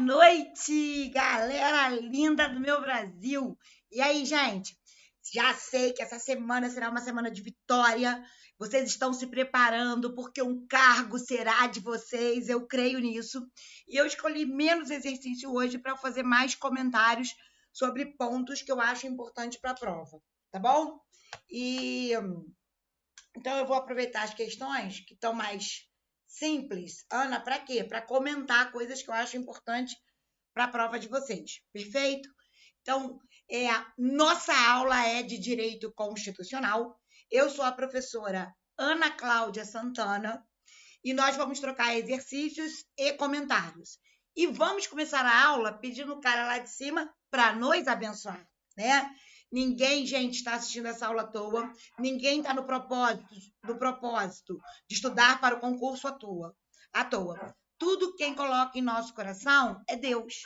noite, galera linda do meu Brasil. E aí, gente? Já sei que essa semana será uma semana de vitória. Vocês estão se preparando porque um cargo será de vocês, eu creio nisso. E eu escolhi menos exercício hoje para fazer mais comentários sobre pontos que eu acho importantes para a prova, tá bom? Então eu vou aproveitar as questões que estão mais simples. Ana, para quê? Para comentar coisas que eu acho importantes para a prova de vocês. Perfeito? Então, nossa aula é de Direito Constitucional. Eu sou a professora Ana Cláudia Santana e nós vamos trocar exercícios e comentários. E vamos começar a aula pedindo o cara lá de cima para nos abençoar, né? Ninguém, gente, está assistindo essa aula à toa. Ninguém está no propósito de estudar para o concurso à toa. Tudo quem coloca em nosso coração é Deus.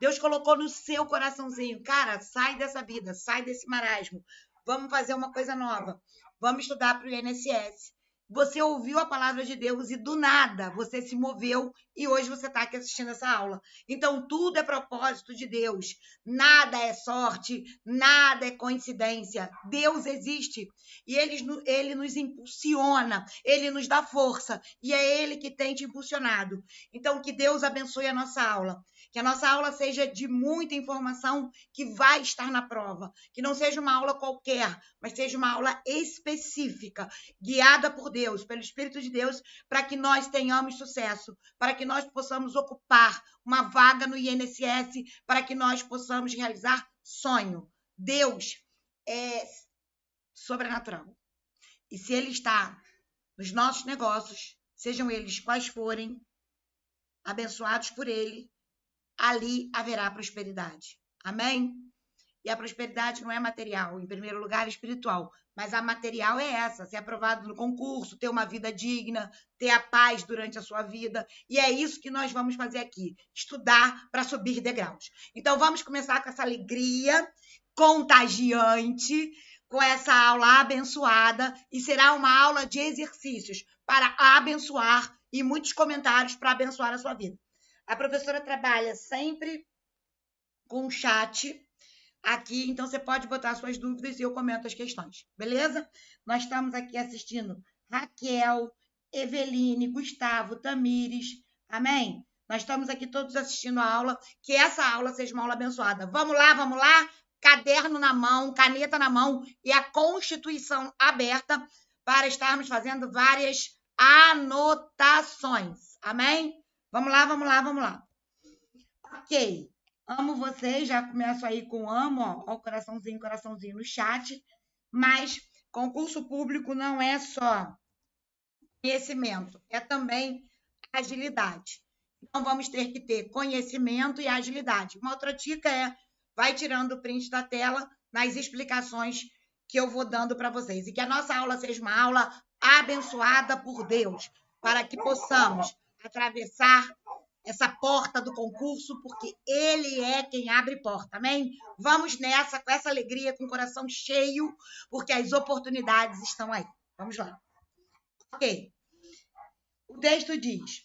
Deus colocou no seu coraçãozinho. Cara, sai dessa vida, sai desse marasmo. Vamos fazer uma coisa nova. Vamos estudar para o INSS. Você ouviu a palavra de Deus e do nada você se moveu e hoje você está aqui assistindo essa aula. Então, tudo é propósito de Deus. Nada é sorte, nada é coincidência. Deus existe e ele nos impulsiona, ele nos dá força e é ele que tem te impulsionado. Então, que Deus abençoe a nossa aula. Que a nossa aula seja de muita informação que vai estar na prova. Que não seja uma aula qualquer, mas seja uma aula específica, guiada por Deus, pelo Espírito de Deus, para que nós tenhamos sucesso, para que nós possamos ocupar uma vaga no INSS, para que nós possamos realizar sonho. Deus é sobrenatural. E se Ele está nos nossos negócios, sejam eles quais forem, abençoados por Ele, ali haverá prosperidade. Amém? E a prosperidade não é material, em primeiro lugar é espiritual, mas a material é essa, ser aprovado no concurso, ter uma vida digna, ter a paz durante a sua vida, e é isso que nós vamos fazer aqui, estudar para subir degraus. Então vamos começar com essa alegria contagiante, com essa aula abençoada, e será uma aula de exercícios para abençoar e muitos comentários para abençoar a sua vida. A professora trabalha sempre com o chat aqui, então você pode botar suas dúvidas e eu comento as questões, beleza? Nós estamos aqui assistindo Raquel, Eveline, Gustavo, Tamires, amém? Nós estamos aqui todos assistindo a aula, que essa aula seja uma aula abençoada. Vamos lá? Caderno na mão, caneta na mão e a Constituição aberta para estarmos fazendo várias anotações, amém? Vamos lá. Ok. Amo vocês, já começo aí com amo, ó o coraçãozinho no chat, mas concurso público não é só conhecimento, é também agilidade. Então, vamos ter que ter conhecimento e agilidade. Uma outra dica vai tirando o print da tela nas explicações que eu vou dando para vocês. E que a nossa aula seja uma aula abençoada por Deus, para que possamos atravessar essa porta do concurso, porque Ele é quem abre porta, amém? Vamos nessa, com essa alegria, com o coração cheio, porque as oportunidades estão aí. Vamos lá. Ok. O texto diz: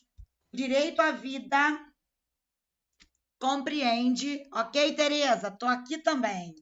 direito à vida compreende... Ok, Tereza? Estou aqui também.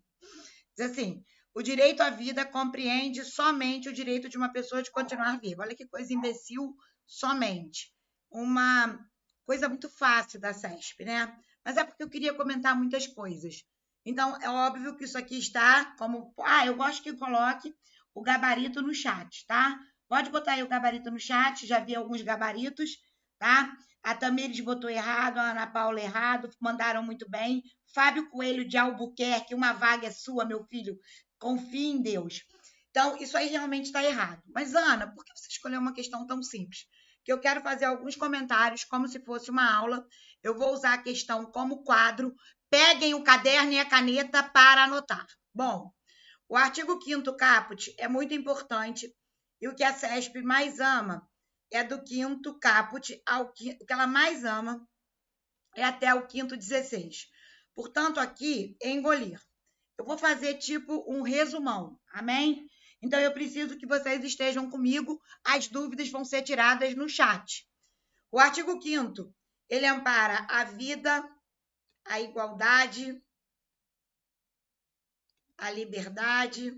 Diz assim: o direito à vida compreende somente o direito de uma pessoa de continuar viva. Olha que coisa imbecil, somente. Uma coisa muito fácil da CESP, né? Mas é porque eu queria comentar muitas coisas. Então, é óbvio que isso aqui está como... eu gosto que coloque o gabarito no chat, tá? Pode botar aí o gabarito no chat, já vi alguns gabaritos, tá? A Tamires botou errado, a Ana Paula errado, mandaram muito bem. Fábio Coelho de Albuquerque, uma vaga é sua, meu filho. Confie em Deus. Então, isso aí realmente está errado. Mas, Ana, por que você escolheu uma questão tão simples? Que eu quero fazer alguns comentários como se fosse uma aula. Eu vou usar a questão como quadro. Peguem o caderno e a caneta para anotar. Bom, o artigo 5º caput é muito importante e o que a CESP mais ama é do 5º caput, o que ela mais ama é até o 5º 16. Portanto, aqui é engolir. Eu vou fazer tipo um resumão, amém? Então, eu preciso que vocês estejam comigo. As dúvidas vão ser tiradas no chat. O artigo 5º, ele ampara a vida a igualdade, a liberdade,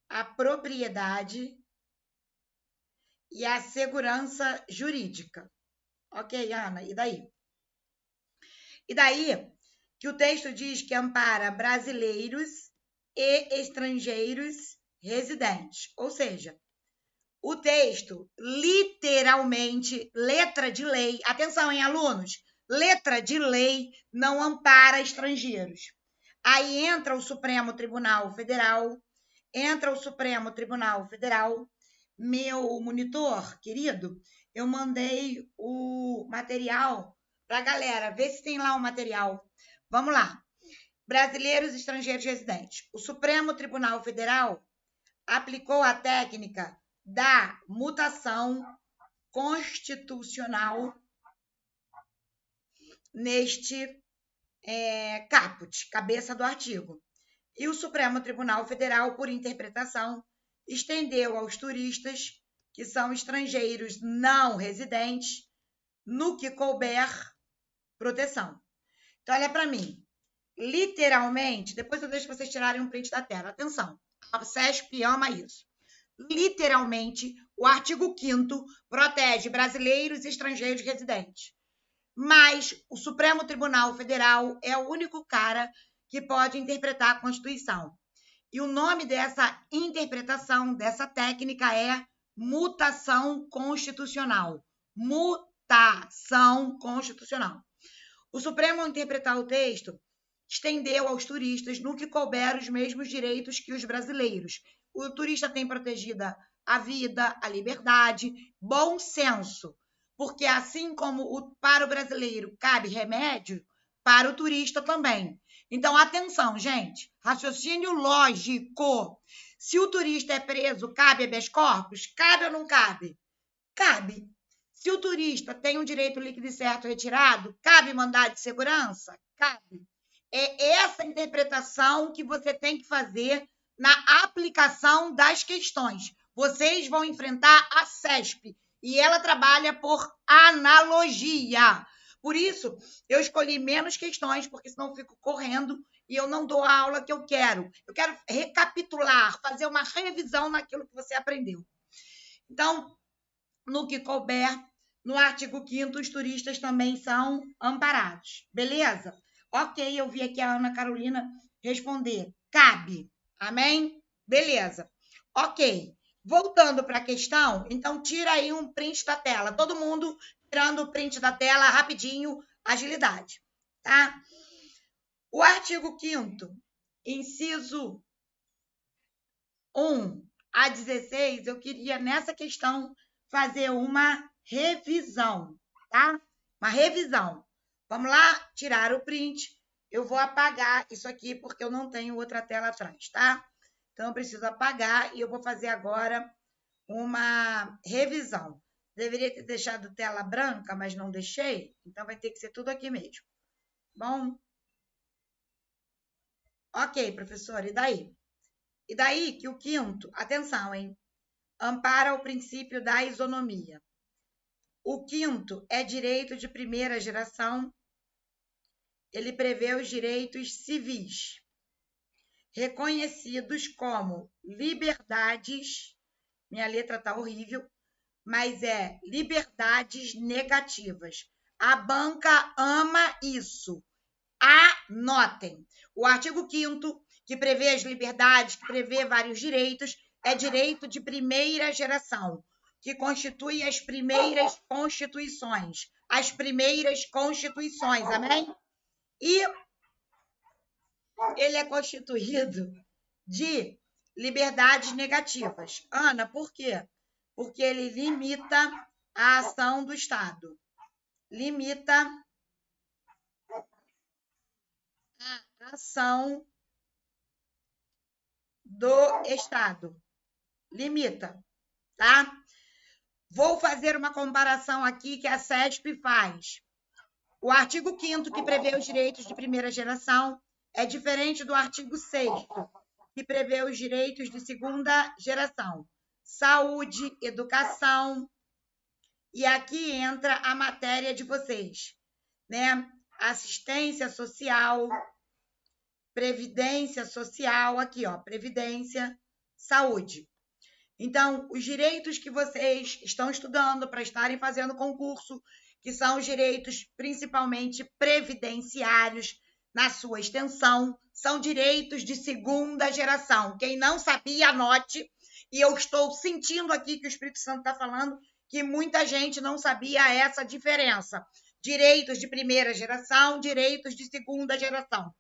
a propriedade e a segurança jurídica. Ok, Ana? E daí? E daí que o texto diz que ampara brasileiros e estrangeiros residentes. Ou seja, o texto literalmente, letra de lei, atenção, hein, alunos? Letra de lei não ampara estrangeiros. Aí entra o Supremo Tribunal Federal, meu monitor, querido, eu mandei o material para a galera, vê se tem lá o material. Vamos lá. Brasileiros e estrangeiros residentes. O Supremo Tribunal Federal aplicou a técnica da mutação constitucional neste caput, cabeça do artigo. E o Supremo Tribunal Federal, por interpretação, estendeu aos turistas, que são estrangeiros não residentes, no que couber, proteção. Então, olha para mim. Literalmente, depois eu deixo vocês tirarem um print da tela. Atenção, a SESP ama isso. Literalmente, o artigo 5º protege brasileiros e estrangeiros residentes. Mas o Supremo Tribunal Federal é o único cara que pode interpretar a Constituição. E o nome dessa interpretação, dessa técnica é mutação constitucional. Mutação constitucional. O Supremo, ao interpretar o texto, estendeu aos turistas, no que couber, os mesmos direitos que os brasileiros. O turista tem protegida a vida, a liberdade, bom senso, porque assim como para o brasileiro cabe remédio, para o turista também. Então, atenção, gente, raciocínio lógico. Se o turista é preso, cabe habeas corpus? Cabe ou não cabe? Cabe. Se o turista tem um direito líquido e certo retirado, cabe mandado de segurança? Cabe. É essa interpretação que você tem que fazer na aplicação das questões. Vocês vão enfrentar a SESP e ela trabalha por analogia. Por isso, eu escolhi menos questões, porque senão eu fico correndo e eu não dou a aula que eu quero. Eu quero recapitular, fazer uma revisão naquilo que você aprendeu. Então, no que couber, no artigo 5º, os turistas também são amparados. Beleza? Ok, eu vi aqui a Ana Carolina responder. Cabe. Amém? Beleza. Ok. Voltando para a questão, então tira aí um print da tela. Todo mundo tirando o print da tela rapidinho, agilidade. Tá? O artigo 5º, inciso 1 a 16, eu queria nessa questão fazer uma revisão, tá? Uma revisão. Vamos lá? Tirar o print. Eu vou apagar isso aqui porque eu não tenho outra tela atrás, tá? Então, eu preciso apagar e eu vou fazer agora uma revisão. Deveria ter deixado tela branca, mas não deixei. Então, vai ter que ser tudo aqui mesmo. Bom? Ok, professor. E daí? E daí que o 5º, atenção, hein? Ampara o princípio da isonomia. O 5º é direito de primeira geração. Ele prevê os direitos civis, reconhecidos como liberdades, minha letra está horrível, mas é liberdades negativas. A banca ama isso. Anotem. O artigo 5º, que prevê as liberdades, que prevê vários direitos, é direito de primeira geração, que constitui as primeiras constituições. As primeiras constituições, amém? E ele é constituído de liberdades negativas. Ana, por quê? Porque ele limita a ação do Estado. Limita a ação do Estado. Limita, tá? Vou fazer uma comparação aqui que a SESP faz. O artigo 5º, que prevê os direitos de primeira geração, é diferente do artigo 6º, que prevê os direitos de segunda geração. Saúde, educação. E aqui entra a matéria de vocês, né? assistência social, previdência social, aqui, ó, previdência, saúde. Então, os direitos que vocês estão estudando para estarem fazendo concurso, que são os direitos principalmente previdenciários, na sua extensão, são direitos de segunda geração. Quem não sabia, anote. E eu estou sentindo aqui que o Espírito Santo está falando que muita gente não sabia essa diferença. Direitos de primeira geração, direitos de segunda geração.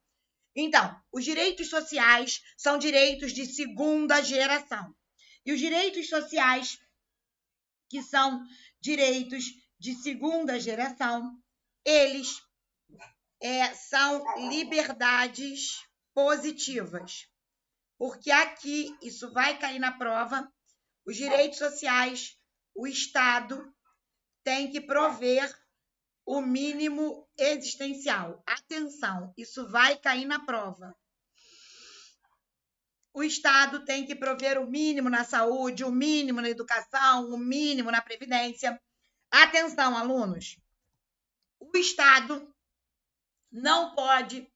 Então, os direitos sociais são direitos de segunda geração. E os direitos sociais, que são direitos de segunda geração, eles são liberdades positivas. Porque aqui, isso vai cair na prova, os direitos sociais, o Estado tem que prover o mínimo existencial. Atenção, isso vai cair na prova. O Estado tem que prover o mínimo na saúde, o mínimo na educação, o mínimo na previdência. Atenção, alunos. O Estado não pode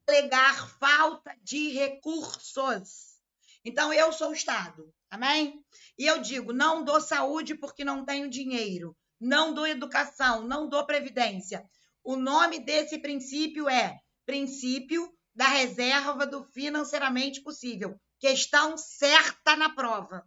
alegar falta de recursos. Então, eu sou o Estado, amém? E eu digo, não dou saúde porque não tenho dinheiro. Não dou educação, não dou previdência. O nome desse princípio é princípio da reserva do financeiramente possível. Questão certa na prova.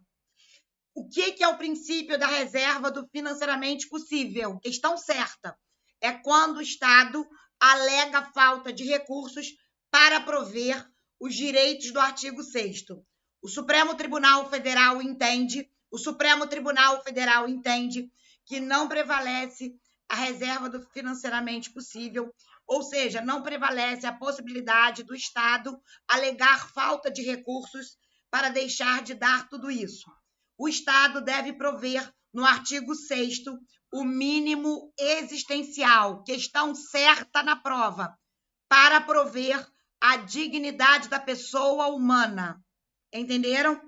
O que é o princípio da reserva do financeiramente possível? Questão certa. É quando o Estado alega falta de recursos para prover os direitos do artigo 6º. O Supremo Tribunal Federal entende que não prevalece a reserva do financeiramente possível, ou seja, não prevalece a possibilidade do Estado alegar falta de recursos para deixar de dar tudo isso. O Estado deve prover, no artigo 6º, o mínimo existencial, questão certa na prova, para prover a dignidade da pessoa humana. Entenderam?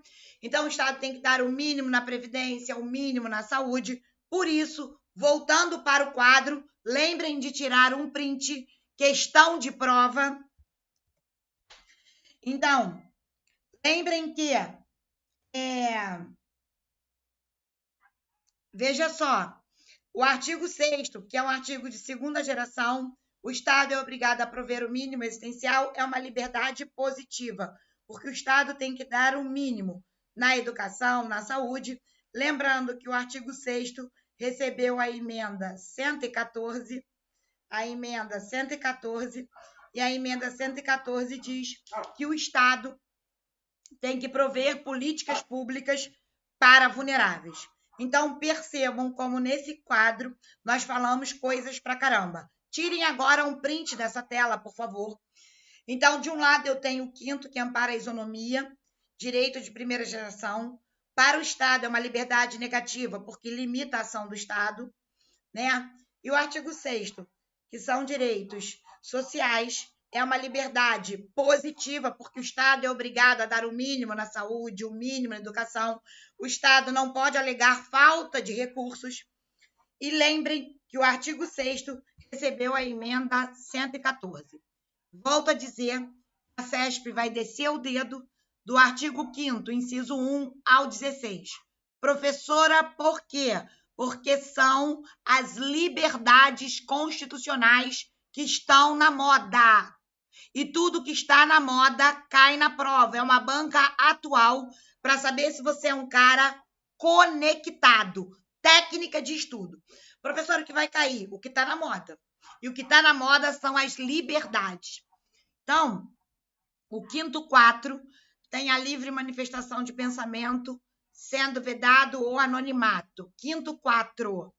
Então, o Estado tem que dar o mínimo na previdência, o mínimo na saúde. Por isso, voltando para o quadro, lembrem de tirar um print, questão de prova. Então, lembrem que, veja só, o artigo 6º, que é um artigo de segunda geração, o Estado é obrigado a prover o mínimo existencial, é uma liberdade positiva, porque o Estado tem que dar o mínimo na educação, na saúde. Lembrando que o artigo 6º recebeu a emenda 114, e a emenda 114 diz que o Estado tem que prover políticas públicas para vulneráveis. Então, percebam como nesse quadro nós falamos coisas pra caramba. Tirem agora um print dessa tela, por favor. Então, de um lado eu tenho o 5º, que ampara a isonomia, direito de primeira geração. Para o Estado é uma liberdade negativa, porque limita a ação do Estado, né? E o artigo 6º, que são direitos sociais, é uma liberdade positiva, porque o Estado é obrigado a dar o mínimo na saúde, o mínimo na educação. O Estado não pode alegar falta de recursos. E lembrem que o artigo 6º recebeu a emenda 114. Volto a dizer, a CESP vai descer o dedo do artigo 5º, inciso 1 ao 16. Professora, por quê? Porque são as liberdades constitucionais que estão na moda. E tudo que está na moda cai na prova. É uma banca atual para saber se você é um cara conectado. Técnica de estudo. Professor, o que vai cair? O que está na moda. E o que está na moda são as liberdades. Então, o 5º 4 tem a livre manifestação de pensamento, sendo vedado ou anonimato. 5º 4.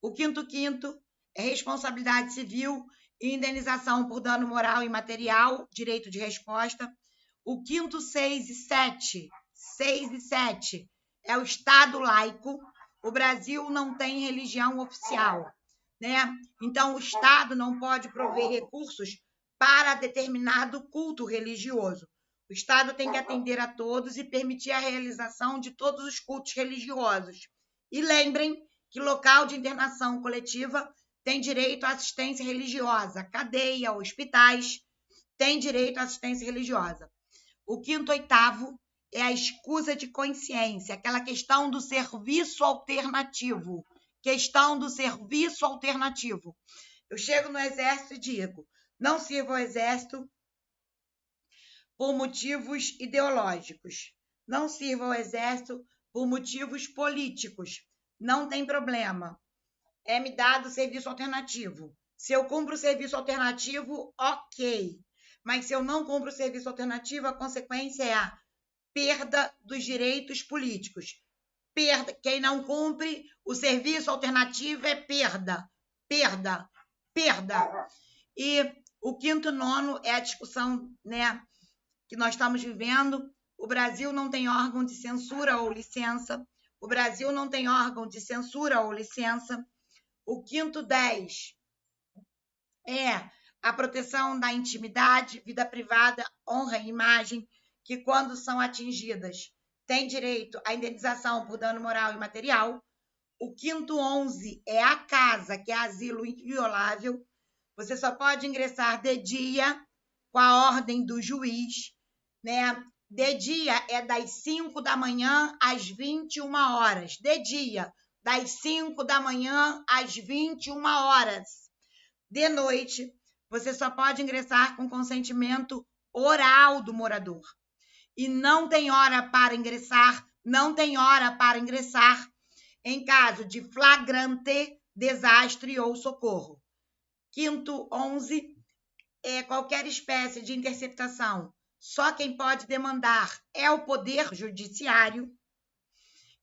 O 5º 5 é responsabilidade civil e indenização por dano moral e material, direito de resposta. O 5º 6 e 7. 6 e 7 é o Estado laico. O Brasil não tem religião oficial, né? Então, o Estado não pode prover recursos para determinado culto religioso. O Estado tem que atender a todos e permitir a realização de todos os cultos religiosos. E lembrem que local de internação coletiva tem direito à assistência religiosa. Cadeia, hospitais, tem direito à assistência religiosa. O quinto oitavo é a escusa de consciência, aquela questão do serviço alternativo. Questão do serviço alternativo. Eu chego no exército e digo, não sirvo ao exército por motivos ideológicos. Não sirvo ao exército por motivos políticos. Não tem problema. É me dado serviço alternativo. Se eu cumpro o serviço alternativo, ok. Mas se eu não cumpro o serviço alternativo, a consequência é a perda dos direitos políticos. Perda. Quem não cumpre o serviço alternativo é perda. Perda. Perda. E o quinto nono é a discussão, né, que nós estamos vivendo. O Brasil não tem órgão de censura ou licença. O Brasil não tem órgão de censura ou licença. O quinto 10 é a proteção da intimidade, vida privada, honra e imagem, que quando são atingidas, têm direito à indenização por dano moral e material. O quinto 11 é a casa, que é asilo inviolável. Você só pode ingressar de dia com a ordem do juiz, né? De dia é das 5 da manhã às 21 horas. De dia, das 5 da manhã às 21 horas. De noite, você só pode ingressar com consentimento oral do morador. E não tem hora para ingressar, não tem hora para ingressar em caso de flagrante, desastre ou socorro. Quinto 11 é qualquer espécie de interceptação. Só quem pode demandar é o Poder Judiciário.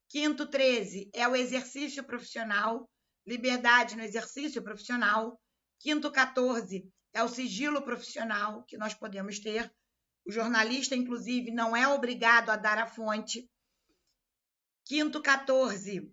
Quinto 13 é o exercício profissional, liberdade no exercício profissional. Quinto 14 é o sigilo profissional que nós podemos ter. O jornalista, inclusive, não é obrigado a dar a fonte. Quinto 14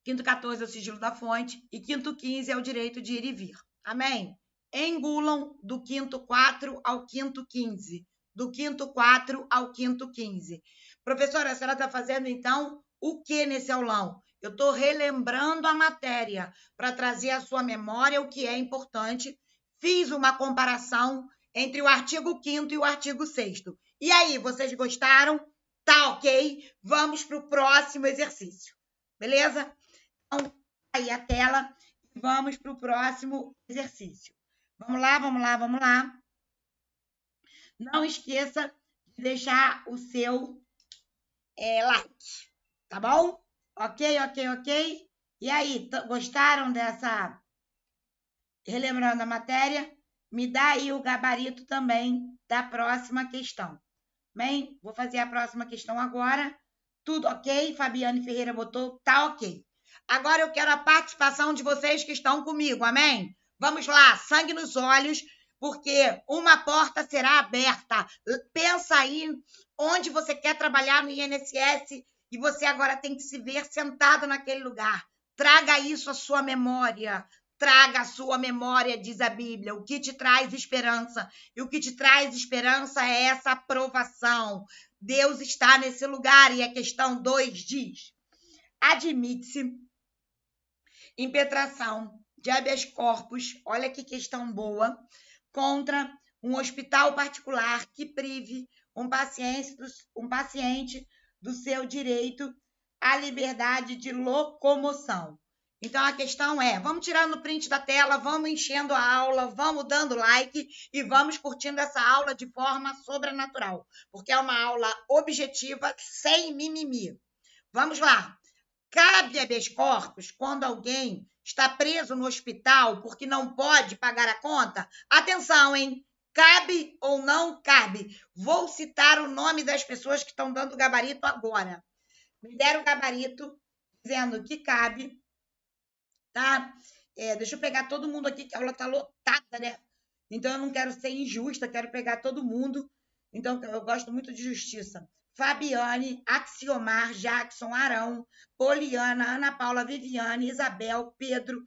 é o sigilo da fonte. E quinto 15 é o direito de ir e vir. Amém? Engulam do quinto 4 ao quinto 15. Do quinto 4 ao quinto 15. Professora, a senhora está fazendo, então, o que nesse aulão? Eu estou relembrando a matéria para trazer à sua memória o que é importante. Fiz uma comparação entre o artigo 5º e o artigo 6º. E aí, vocês gostaram? Tá ok? Vamos para o próximo exercício. Beleza? Então, aí a tela. Vamos para o próximo exercício. Vamos lá, vamos lá, vamos lá. Não esqueça de deixar o seu like, tá bom? Ok, ok, ok? E aí, gostaram dessa... Relembrando a matéria, me dá aí o gabarito também da próxima questão. Bem, vou fazer a próxima questão agora. Tudo ok? Fabiane Ferreira botou, tá ok. Agora eu quero a participação de vocês que estão comigo, amém? Vamos lá, sangue nos olhos, porque uma porta será aberta. Pensa aí onde você quer trabalhar no INSS e você agora tem que se ver sentado naquele lugar. Traga isso à sua memória. Traga a sua memória, diz a Bíblia, o que te traz esperança. E o que te traz esperança é essa aprovação. Deus está nesse lugar e a questão 2 diz: admite-se impetração de habeas corpus, olha que questão boa, contra um hospital particular que prive um paciente do seu direito à liberdade de locomoção. Então, a questão é, vamos tirando o print da tela, vamos enchendo a aula, vamos dando like e vamos curtindo essa aula de forma sobrenatural, porque é uma aula objetiva, sem mimimi. Vamos lá. Cabe habeas corpus quando alguém está preso no hospital porque não pode pagar a conta? Atenção, hein? Cabe ou não cabe? Vou citar o nome das pessoas que estão dando gabarito agora. Me deram gabarito dizendo que cabe, tá? Deixa eu pegar todo mundo aqui, que a aula está lotada, né? Então, eu não quero ser injusta, quero pegar todo mundo. Então, eu gosto muito de justiça. Fabiane, Axiomar, Jackson, Arão, Poliana, Ana Paula, Viviane, Isabel, Pedro,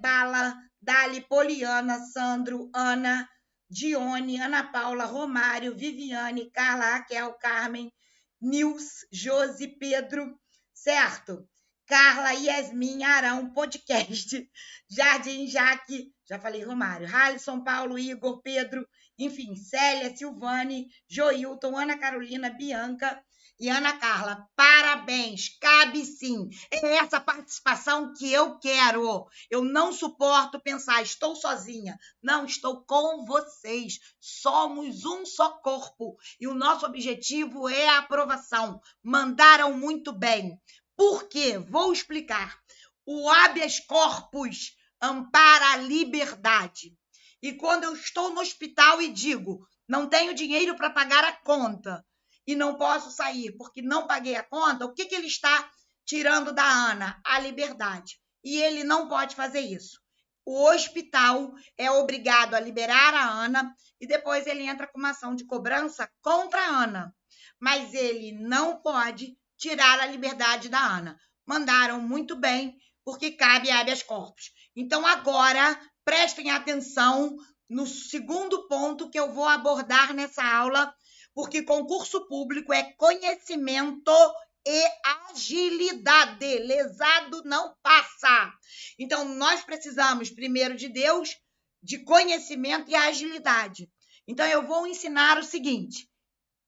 Bala, Dali, Poliana, Sandro, Ana, Dione, Ana Paula, Romário, Viviane, Carla, Raquel, Carmen, Nils, Josi, Pedro, certo? Carla Yasmin Arão, podcast. Jardim Jaque, já falei Romário. Halisson, Paulo, Igor, Pedro, enfim, Célia, Silvane, Joilton, Ana Carolina, Bianca e Ana Carla. Parabéns, cabe sim. É essa participação que eu quero. Eu não suporto pensar, estou sozinha. Não, estou com vocês. Somos um só corpo. E o nosso objetivo é a aprovação. Mandaram muito bem. Por quê? Vou explicar. O habeas corpus ampara a liberdade. E quando eu estou no hospital e digo, não tenho dinheiro para pagar a conta e não posso sair porque não paguei a conta, o que ele está tirando da Ana? A liberdade. E ele não pode fazer isso. O hospital é obrigado a liberar a Ana e depois ele entra com uma ação de cobrança contra a Ana. Mas ele não pode tirar a liberdade da Ana. Mandaram muito bem, porque cabe habeas corpus. Então, agora, prestem atenção no segundo ponto que eu vou abordar nessa aula, porque concurso público é conhecimento e agilidade. Lesado não passa. Então, nós precisamos, primeiro de Deus, de conhecimento e agilidade. Então, eu vou ensinar o seguinte: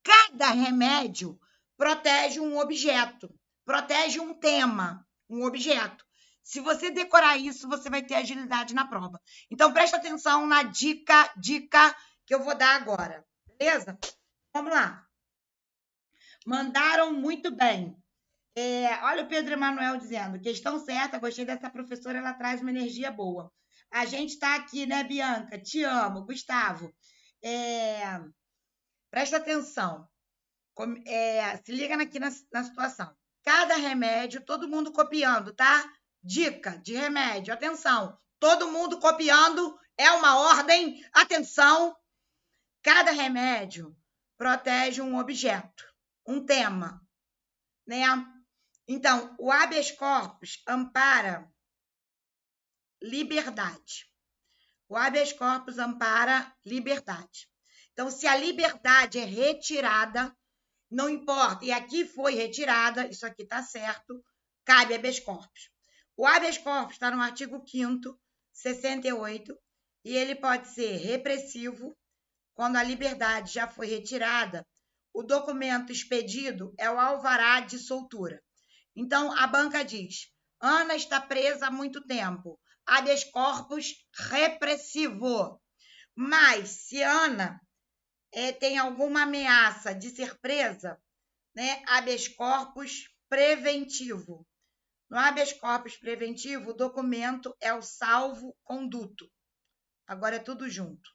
cada remédio protege um objeto, protege um tema, um objeto. Se você decorar isso, você vai ter agilidade na prova. Então, presta atenção na dica que eu vou dar agora, beleza? Vamos lá. Mandaram muito bem. Olha o Pedro Emanuel dizendo, questão certa, gostei dessa professora, ela traz uma energia boa. A gente está aqui, né, Bianca? Te amo. Gustavo, presta atenção. Se liga aqui na situação. Cada remédio, todo mundo copiando, tá? Dica de remédio, atenção. Todo mundo copiando, é uma ordem, atenção. Cada remédio protege um objeto, um tema, né? Então, o habeas corpus ampara liberdade. O habeas corpus ampara liberdade. Então, se a liberdade é retirada, não importa, e aqui foi retirada, isso aqui está certo, cabe habeas corpus. O habeas corpus está no artigo 5º, 68, e ele pode ser repressivo, quando a liberdade já foi retirada, o documento expedido é o alvará de soltura. Então, a banca diz, Ana está presa há muito tempo, habeas corpus repressivo. Mas, se Ana tem alguma ameaça de ser presa, né? Habeas corpus preventivo. No habeas corpus preventivo, o documento é o salvo-conduto. Agora é tudo junto.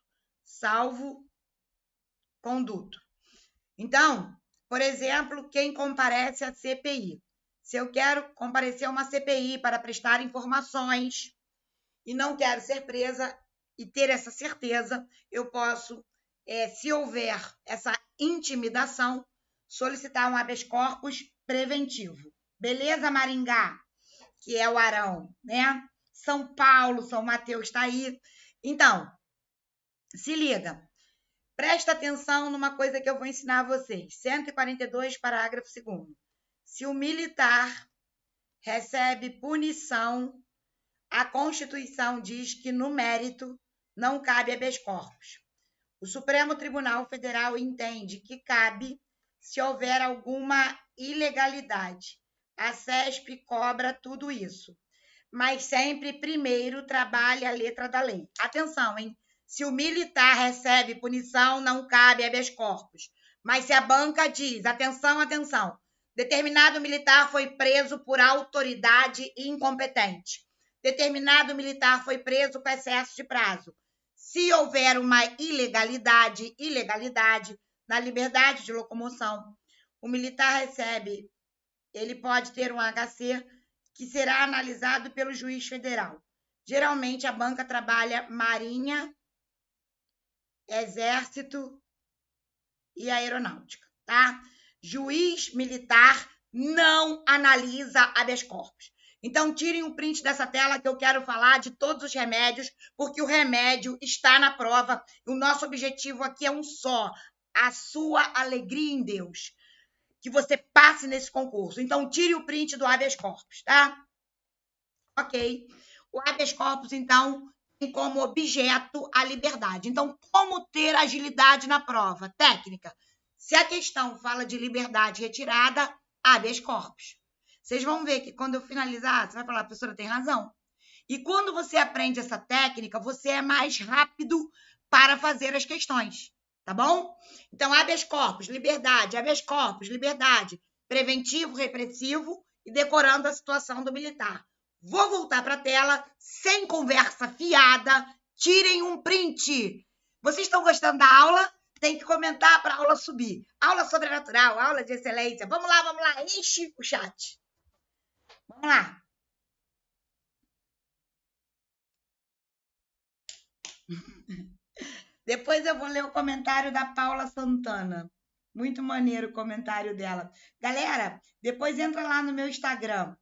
Salvo-conduto. Então, por exemplo, quem comparece à CPI. Se eu quero comparecer a uma CPI para prestar informações e não quero ser presa e ter essa certeza, eu posso, se houver essa intimidação, solicitar um habeas corpus preventivo. Beleza, Maringá? Que é o Arão, né? São Paulo, São Mateus está aí. Então, se liga. Presta atenção numa coisa que eu vou ensinar a vocês. 142, parágrafo 2º. Se o militar recebe punição, a Constituição diz que, no mérito, não cabe habeas corpus. O Supremo Tribunal Federal entende que cabe se houver alguma ilegalidade. A CESP cobra tudo isso. Mas sempre primeiro trabalha a letra da lei. Atenção, hein? Se o militar recebe punição, não cabe habeas corpus. Mas se a banca diz, atenção, atenção, determinado militar foi preso por autoridade incompetente. Determinado militar foi preso com excesso de prazo. Se houver uma ilegalidade na liberdade de locomoção, o militar recebe, ele pode ter um HC que será analisado pelo juiz federal. Geralmente, a banca trabalha Marinha, Exército e Aeronáutica, tá? Juiz militar não analisa habeas corpus. Então, tirem um print dessa tela que eu quero falar de todos os remédios, porque o remédio está na prova. O nosso objetivo aqui é um só, a sua alegria em Deus. que você passe nesse concurso. Então, tire o print do habeas corpus, tá? Ok. O habeas corpus, então, tem como objeto a liberdade. Então, como ter agilidade na prova? Técnica. Se a questão fala de liberdade retirada, habeas corpus. Vocês vão ver que quando eu finalizar, você vai falar, professora, tem razão. E quando você aprende essa técnica, você é mais rápido para fazer as questões, tá bom? Então, habeas corpus, liberdade, habeas corpus, liberdade, preventivo, repressivo e decorando a situação do militar. Vou voltar para a tela, sem conversa fiada, tirem um print. Vocês estão gostando da aula? Tem que comentar para a aula subir. Aula sobrenatural, aula de excelência. Vamos lá, enche o chat. Vamos lá. Depois eu vou ler o comentário da Paula Santana. Muito maneiro o comentário dela. Galera, depois entra lá no meu Instagram,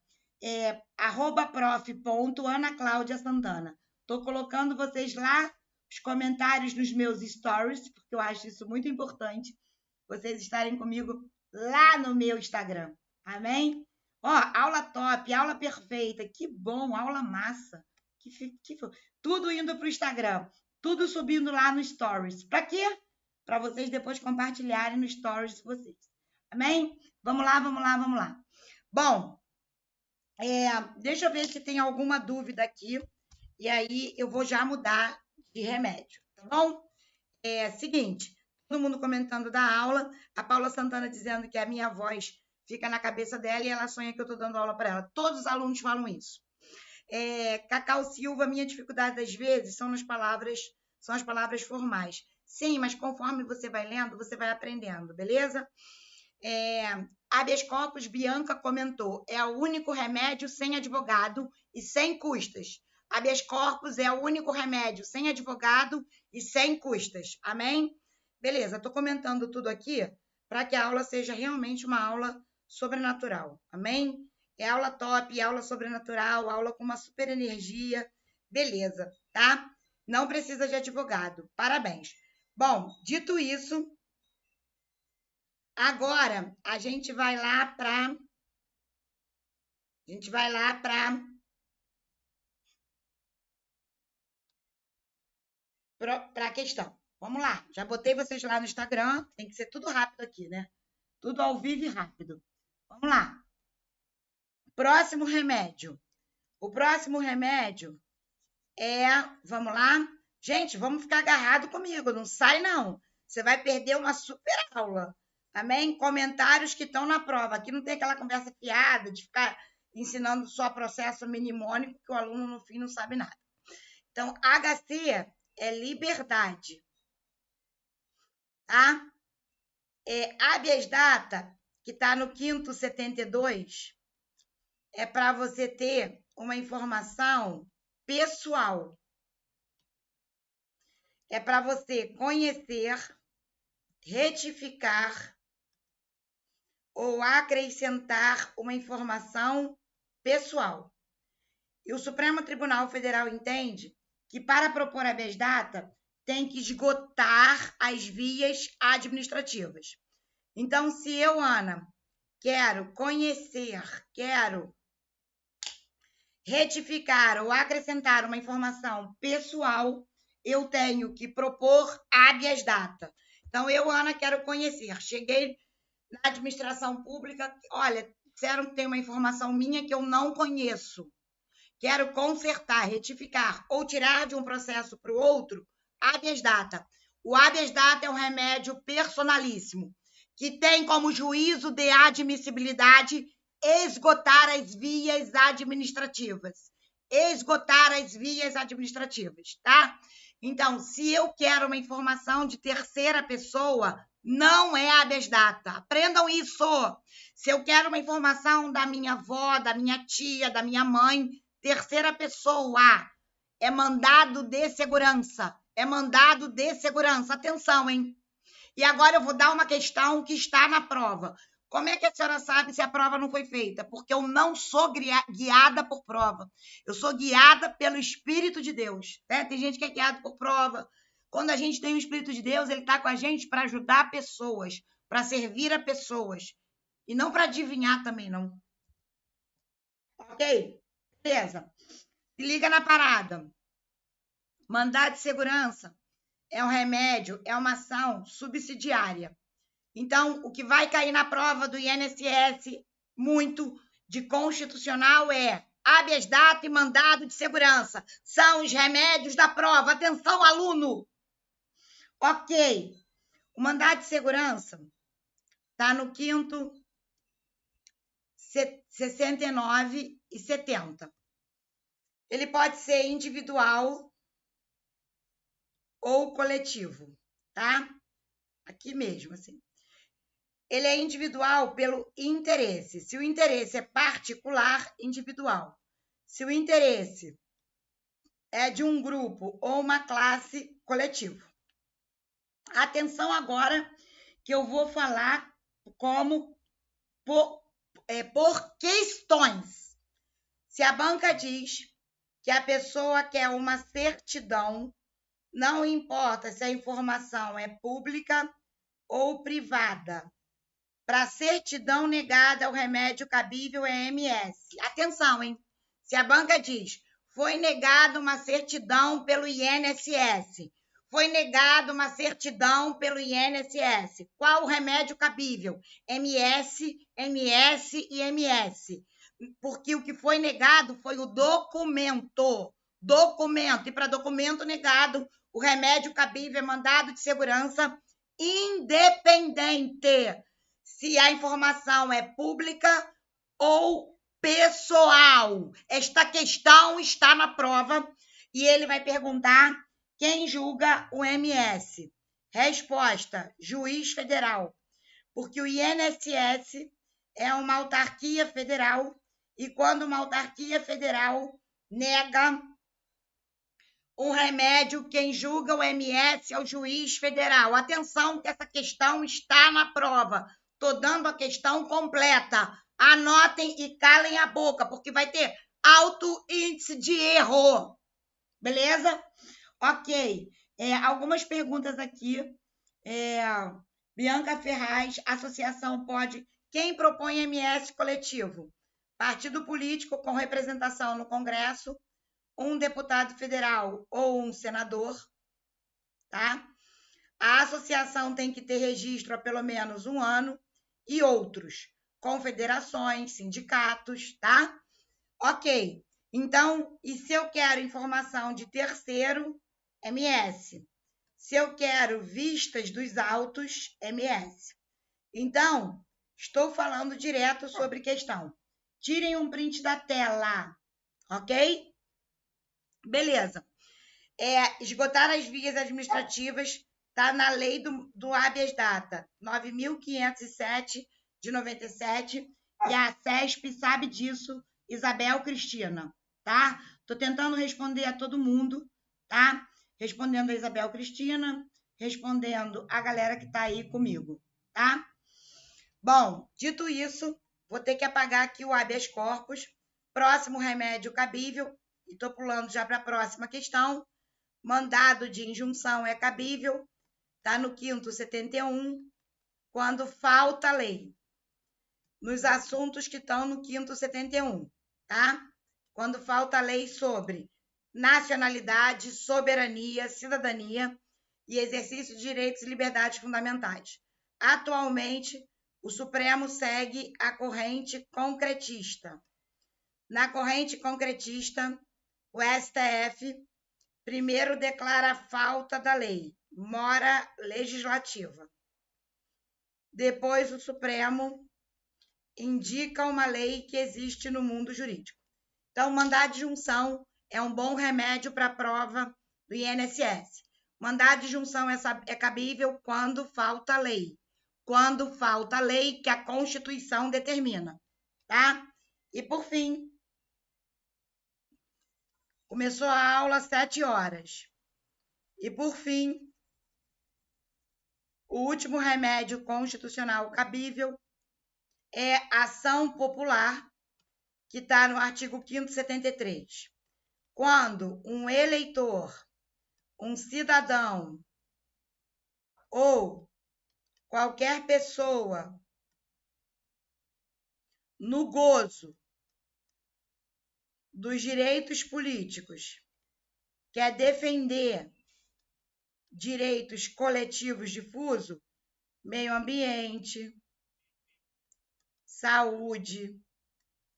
@prof.anaclaudiasantana. Estou colocando vocês lá, os comentários nos meus stories, porque eu acho isso muito importante, vocês estarem comigo lá no meu Instagram. Amém? Ó, aula top, aula perfeita, que bom, aula massa. Tudo indo para o Instagram. Tudo subindo lá no Stories. Para quê? Para vocês depois compartilharem no Stories de vocês. Amém? Vamos lá. Bom, deixa eu ver se tem alguma dúvida aqui. E aí eu vou já mudar de remédio, tá bom? Seguinte, todo mundo comentando da aula. A Paula Santana dizendo que a minha voz fica na cabeça dela e ela sonha que eu estou dando aula para ela. Todos os alunos falam isso. Cacau Silva, minha dificuldade às vezes são as palavras formais. Sim, mas conforme você vai lendo, você vai aprendendo, beleza? Habeas corpus, Bianca comentou, é o único remédio sem advogado e sem custas. Habeas corpus é o único remédio sem advogado e sem custas. Amém? Beleza, estou comentando tudo aqui para que a aula seja realmente uma aula sobrenatural. Amém? É aula top, aula sobrenatural, aula com uma super energia. Beleza, tá? Não precisa de advogado. Parabéns. Bom, dito isso, agora a gente vai lá para a questão. Vamos lá. Já botei vocês lá no Instagram. Tem que ser tudo rápido aqui, né? Tudo ao vivo e rápido. Vamos lá. Próximo remédio. O próximo remédio vamos lá? Gente, vamos ficar agarrado comigo, não sai não. Você vai perder uma super aula. Amém? Comentários que estão na prova. Aqui não tem aquela conversa fiada de ficar ensinando só processo mnemônico que o aluno no fim não sabe nada. Então, HC é liberdade. Tá? Habeas data, que está no 572, é para você ter uma informação pessoal. É para você conhecer, retificar ou acrescentar uma informação pessoal. E o Supremo Tribunal Federal entende que, para propor habeas data, tem que esgotar as vias administrativas. Então, se eu, Ana, quero conhecer, quero retificar ou acrescentar uma informação pessoal, eu tenho que propor habeas data. Então, eu, Ana, quero conhecer. Cheguei na administração pública, olha, disseram que tem uma informação minha que eu não conheço. Quero consertar, retificar ou tirar de um processo para o outro, habeas data. O habeas data é um remédio personalíssimo, que tem como juízo de admissibilidade esgotar as vias administrativas. Esgotar as vias administrativas, tá? Então, se eu quero uma informação de terceira pessoa, não é habeas data. Aprendam isso. Se eu quero uma informação da minha avó, da minha tia, da minha mãe, terceira pessoa, é mandado de segurança. É mandado de segurança. Atenção, hein? E agora eu vou dar uma questão que está na prova. Como é que a senhora sabe se a prova não foi feita? Porque eu não sou guiada por prova. Eu sou guiada pelo Espírito de Deus. Né? Tem gente que é guiada por prova. Quando a gente tem o Espírito de Deus, ele está com a gente para ajudar pessoas, para servir a pessoas. E não para adivinhar também, não. Ok? Beleza. Se liga na parada. Mandado de segurança é um remédio, é uma ação subsidiária. Então, o que vai cair na prova do INSS muito de constitucional é habeas data e mandado de segurança. São os remédios da prova. Atenção, aluno! Ok. O mandado de segurança está no quinto 69 e 70. Ele pode ser individual ou coletivo, tá? Aqui mesmo, assim. Ele é individual pelo interesse. Se o interesse é particular, individual. Se o interesse é de um grupo ou uma classe, coletivo. Atenção agora que eu vou falar como por questões. Se a banca diz que a pessoa quer uma certidão, não importa se a informação é pública ou privada. Para certidão negada, o remédio cabível é MS. Atenção, hein? Se a banca diz, foi negada uma certidão pelo INSS, foi negada uma certidão pelo INSS. Qual o remédio cabível? MS, MS e MS. Porque o que foi negado foi o documento. Documento. E para documento negado, o remédio cabível é mandado de segurança independente se a informação é pública ou pessoal. Esta questão está na prova e ele vai perguntar quem julga o MS. Resposta: juiz federal. Porque o INSS é uma autarquia federal e quando uma autarquia federal nega um remédio, quem julga o MS é o juiz federal. Atenção que essa questão está na prova. Estou dando a questão completa. Anotem e calem a boca, porque vai ter alto índice de erro. Beleza? Ok. Algumas perguntas aqui. Bianca Ferraz, associação pode... Quem propõe MS coletivo? Partido político com representação no Congresso, um deputado federal ou um senador, tá? A associação tem que ter registro há pelo menos 1 ano e outros, confederações, sindicatos, tá? Ok. Então, e se eu quero informação de terceiro, MS. Se eu quero vistas dos autos, MS. Então, estou falando direto sobre questão. Tirem um print da tela, ok? Beleza. Esgotar as vias administrativas está na lei do habeas data, 9.507 de 97, e a CESP sabe disso, Isabel Cristina, tá? Tô tentando responder a todo mundo, tá? Respondendo a Isabel Cristina, respondendo a galera que tá aí comigo, tá? Bom, dito isso, vou ter que apagar aqui o habeas corpus. Próximo remédio cabível, e estou pulando já para a próxima questão. Mandado de injunção é cabível, está no quinto 71, quando falta lei. Nos assuntos que estão no quinto 71, tá? Quando falta lei sobre nacionalidade, soberania, cidadania e exercício de direitos e liberdades fundamentais. Atualmente, o Supremo segue a corrente concretista. Na corrente concretista, o STF primeiro declara a falta da lei, mora legislativa. Depois, o Supremo indica uma lei que existe no mundo jurídico. Então, mandado de junção é um bom remédio para a prova do INSS. Mandado de junção é cabível quando falta lei. Quando falta lei que a Constituição determina, tá? E, por fim, começou a aula às 7 horas. E, por fim, o último remédio constitucional cabível é ação popular, que está no artigo 5º 73. Quando um eleitor, um cidadão ou qualquer pessoa no gozo dos direitos políticos, quer defender direitos coletivos difusos, meio ambiente, saúde,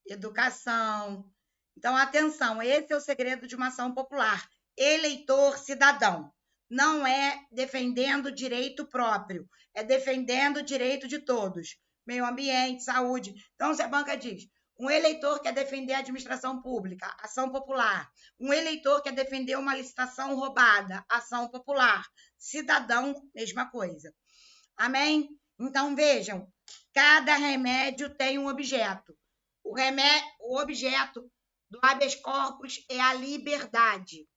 educação. Então, atenção, esse é o segredo de uma ação popular. Eleitor cidadão. Não é defendendo direito próprio, é defendendo o direito de todos. Meio ambiente, saúde. Então, se a banca diz, um eleitor quer defender a administração pública, ação popular. Um eleitor quer defender uma licitação roubada, ação popular. Cidadão, mesma coisa. Amém? Então, vejam, cada remédio tem um objeto. O objeto do habeas corpus é a liberdade.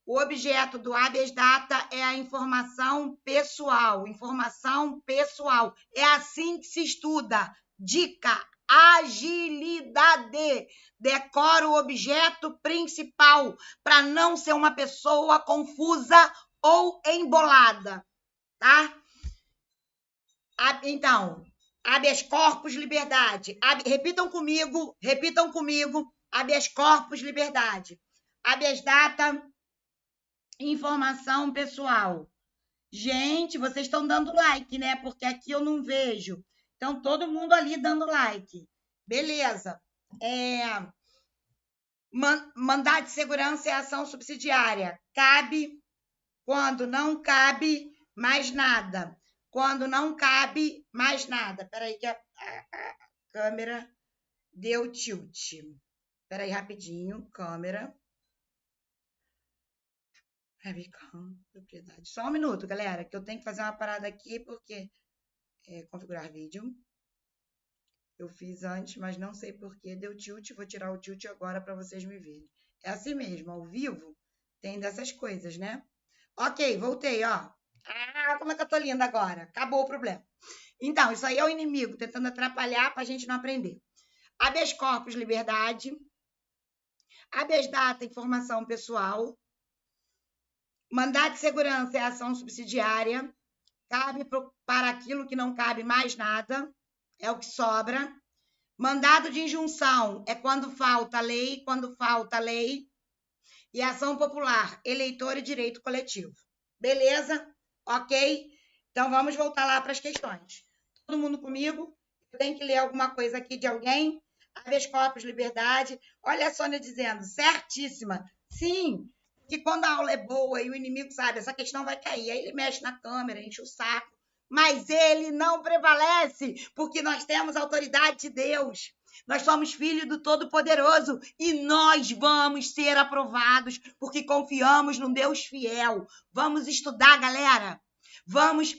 O objeto do habeas data é a informação pessoal. Informação pessoal. É assim que se estuda. Dica: agilidade. Decora o objeto principal para não ser uma pessoa confusa ou embolada, tá? Então, habeas corpus, liberdade. Repitam comigo. Habeas corpus, liberdade. Habeas data, informação pessoal. Gente, vocês estão dando like, né? Porque aqui eu não vejo. Então, todo mundo ali dando like. Beleza. Mandado de segurança é ação subsidiária. Cabe quando não cabe mais nada. Quando não cabe mais nada. Peraí que a câmera deu tilt. Peraí, rapidinho. Câmera. Propriedade. Só um minuto, galera, que eu tenho que fazer uma parada aqui, porque configurar vídeo. Eu fiz antes, mas não sei por que deu tilt. Vou tirar o tilt agora para vocês me verem. É assim mesmo, ao vivo tem dessas coisas, né? Ok, voltei, ó. Como é que eu tô linda agora? Acabou o problema. Então, isso aí é o inimigo tentando atrapalhar para a gente não aprender. Habeas corpus, liberdade. Habeas data, informação pessoal. Mandado de segurança é ação subsidiária. Cabe para aquilo que não cabe mais nada. É o que sobra. Mandado de injunção é quando falta lei, E ação popular, eleitor e direito coletivo. Beleza? Ok? Então, vamos voltar lá para as questões. Todo mundo comigo? Eu tenho que ler alguma coisa aqui de alguém? Habeas corpus, liberdade. Olha a Sônia dizendo, certíssima. Sim, que quando a aula é boa e o inimigo sabe, essa questão vai cair. Aí ele mexe na câmera, enche o saco. Mas ele não prevalece, porque nós temos a autoridade de Deus. Nós somos filhos do Todo-Poderoso e nós vamos ser aprovados porque confiamos num Deus fiel. Vamos estudar, galera. Vamos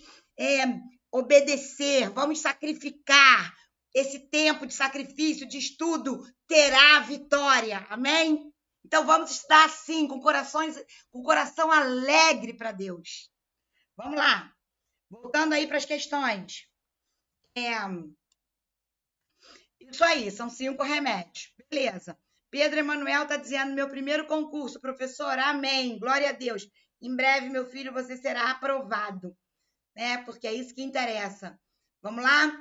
obedecer, vamos sacrificar. Esse tempo de sacrifício, de estudo, terá vitória. Amém? Então vamos estudar assim, com coração alegre para Deus. Vamos lá. Voltando aí para as questões. Isso aí, são 5 remédios. Beleza. Pedro Emanuel está dizendo, meu primeiro concurso, professor, amém, glória a Deus. Em breve, meu filho, você será aprovado, né? Porque é isso que interessa. Vamos lá?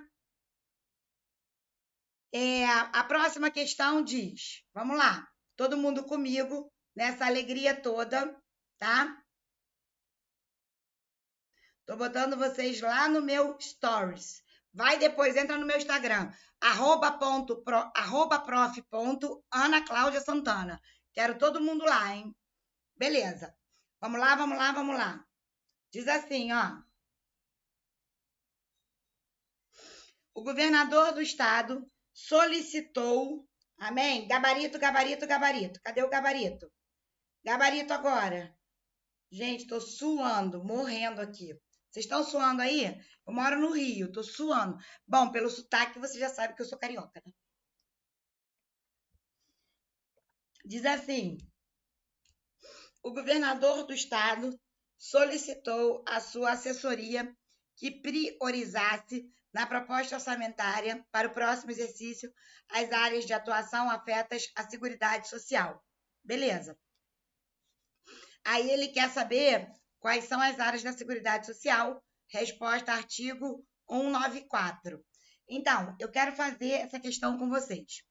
A próxima questão diz, vamos lá, todo mundo comigo, nessa alegria toda, tá? Tô botando vocês lá no meu stories. Vai depois, entra no meu Instagram, @prof.ana.cláudia.santana. Quero todo mundo lá, hein? Beleza. Vamos lá. Diz assim, ó. O governador do estado solicitou, amém? Gabarito. Cadê o gabarito? Gabarito agora. Gente, tô suando, morrendo aqui. Vocês estão suando aí? Eu moro no Rio, tô suando. Bom, pelo sotaque você já sabe que eu sou carioca, né? Diz assim: o governador do estado solicitou à sua assessoria que priorizasse na proposta orçamentária para o próximo exercício as áreas de atuação afetas à Seguridade Social. Beleza. Aí ele quer saber quais são as áreas da Seguridade Social. Resposta, artigo 194. Então, eu quero fazer essa questão com vocês.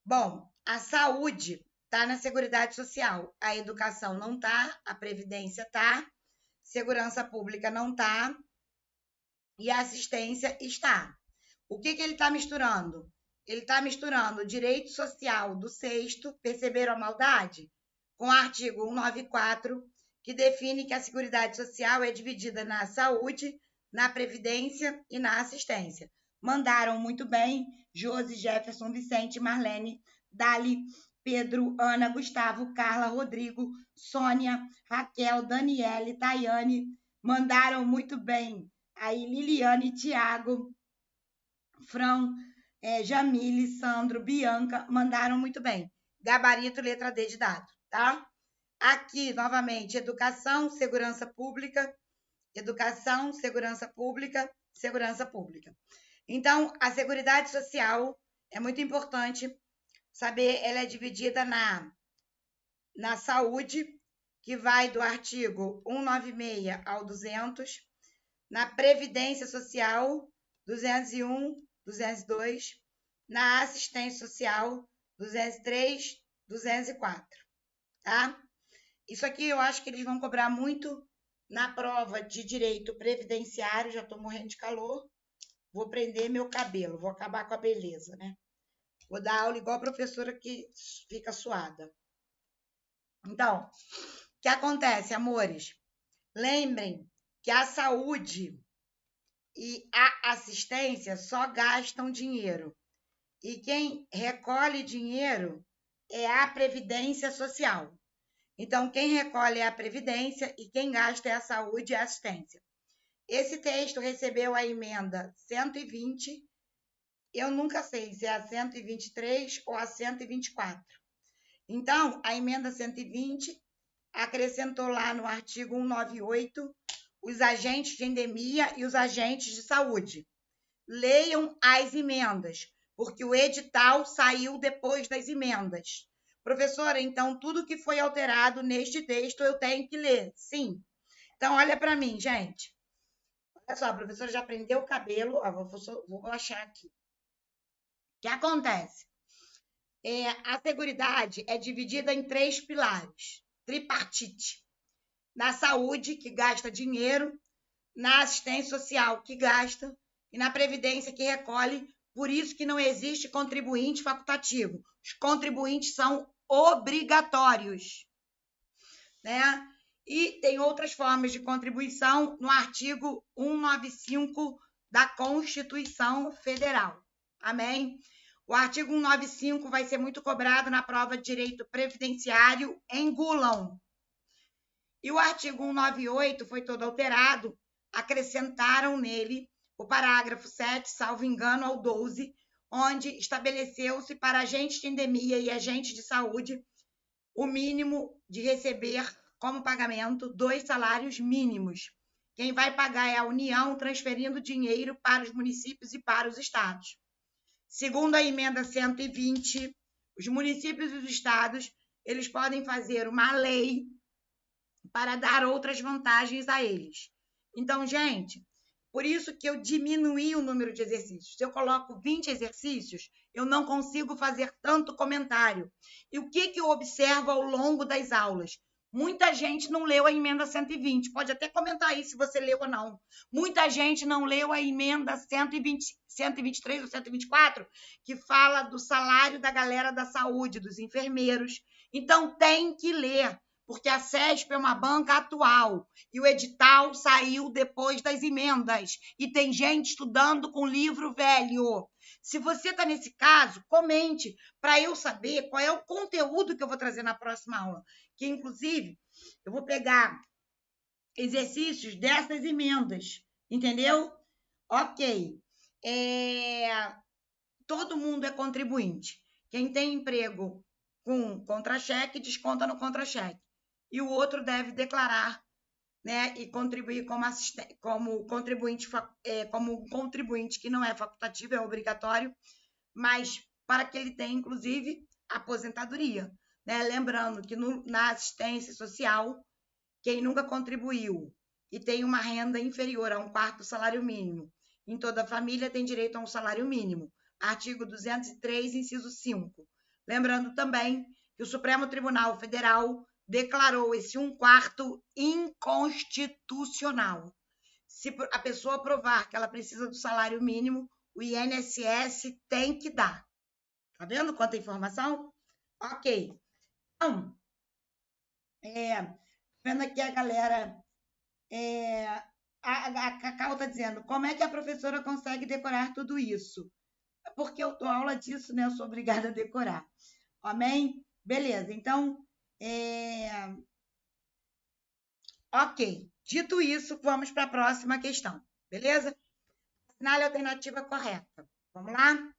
Bom, a saúde está na Seguridade Social, a educação não está, a Previdência está, segurança pública não está e a assistência está. O que ele está misturando? Ele está misturando o direito social do 6º, perceberam a maldade? Com o artigo 194, que define que a Seguridade Social é dividida na saúde, na Previdência e na assistência. Mandaram muito bem, Josi, Jefferson, Vicente, Marlene, Dali, Pedro, Ana, Gustavo, Carla, Rodrigo, Sônia, Raquel, Daniele, Tayane, mandaram muito bem. Aí Liliane, Tiago, Fran, Jamile, Sandro, Bianca, mandaram muito bem. Gabarito, letra D de dado, tá? Aqui, novamente, educação, segurança pública, educação, segurança pública, segurança pública. Então, a Seguridade Social é muito importante saber, ela é dividida na saúde, que vai do artigo 196 ao 200, na Previdência Social, 201, 202, na Assistência Social, 203, 204, tá? Isso aqui eu acho que eles vão cobrar muito na prova de direito previdenciário, já estou morrendo de calor, vou prender meu cabelo, vou acabar com a beleza, né? Vou dar aula igual a professora que fica suada. Então, o que acontece, amores? Lembrem que a saúde e a assistência só gastam dinheiro. E quem recolhe dinheiro é a Previdência Social. Então, quem recolhe é a Previdência e quem gasta é a saúde e a assistência. Esse texto recebeu a emenda 120, eu nunca sei se é a 123 ou a 124. Então, a emenda 120 acrescentou lá no artigo 198 os agentes de endemia e os agentes de saúde. Leiam as emendas, porque o edital saiu depois das emendas. Professora, então tudo que foi alterado neste texto eu tenho que ler. Sim. Então, olha para mim, gente. Olha só, a professora já prendeu o cabelo. Vou achar aqui. O que acontece? A Seguridade é dividida em 3 pilares. Tripartite. Na saúde, que gasta dinheiro, na assistência social, que gasta, e na previdência, que recolhe. Por isso que não existe contribuinte facultativo. Os contribuintes são obrigatórios, né? E tem outras formas de contribuição no artigo 195 da Constituição Federal. Amém? O artigo 195 vai ser muito cobrado na prova de direito previdenciário, engulam. E o artigo 198 foi todo alterado, acrescentaram nele o parágrafo 7, salvo engano, ao 12, onde estabeleceu-se para agentes de endemia e agentes de saúde o mínimo de receber como pagamento 2 salários mínimos. Quem vai pagar é a União, transferindo dinheiro para os municípios e para os estados. Segundo a emenda 120, os municípios e os estados, eles podem fazer uma lei para dar outras vantagens a eles. Então, gente, por isso que eu diminuí o número de exercícios. Se eu coloco 20 exercícios, eu não consigo fazer tanto comentário. E o que eu observo ao longo das aulas? Muita gente não leu a emenda 120. Pode até comentar aí se você leu ou não. Muita gente não leu a emenda 123 ou 124, que fala do salário da galera da saúde, dos enfermeiros. Então, tem que ler, porque a CESP é uma banca atual e o edital saiu depois das emendas e tem gente estudando com livro velho. Se você está nesse caso, comente para eu saber qual é o conteúdo que eu vou trazer na próxima aula, que inclusive eu vou pegar exercícios dessas emendas, entendeu? Ok. Todo mundo é contribuinte. Quem tem emprego com contra-cheque, desconta no contra-cheque. E o outro deve declarar, né, e contribuir como contribuinte que não é facultativo, é obrigatório, mas para que ele tenha, inclusive, aposentadoria. Né? Lembrando que na assistência social, quem nunca contribuiu e tem uma renda inferior a 1/4 do salário mínimo em toda família tem direito a um salário mínimo. Artigo 203, inciso 5. Lembrando também que o Supremo Tribunal Federal declarou esse 1/4 inconstitucional. Se a pessoa provar que ela precisa do salário mínimo, o INSS tem que dar. Tá vendo quanta informação? Ok. Então, vendo aqui a galera, a Cacau está dizendo, como é que a professora consegue decorar tudo isso? Porque eu dou aula disso, né? Eu sou obrigada a decorar. Amém? Beleza, então, ok. Dito isso, vamos para a próxima questão, beleza? Assinale a alternativa correta. Vamos lá?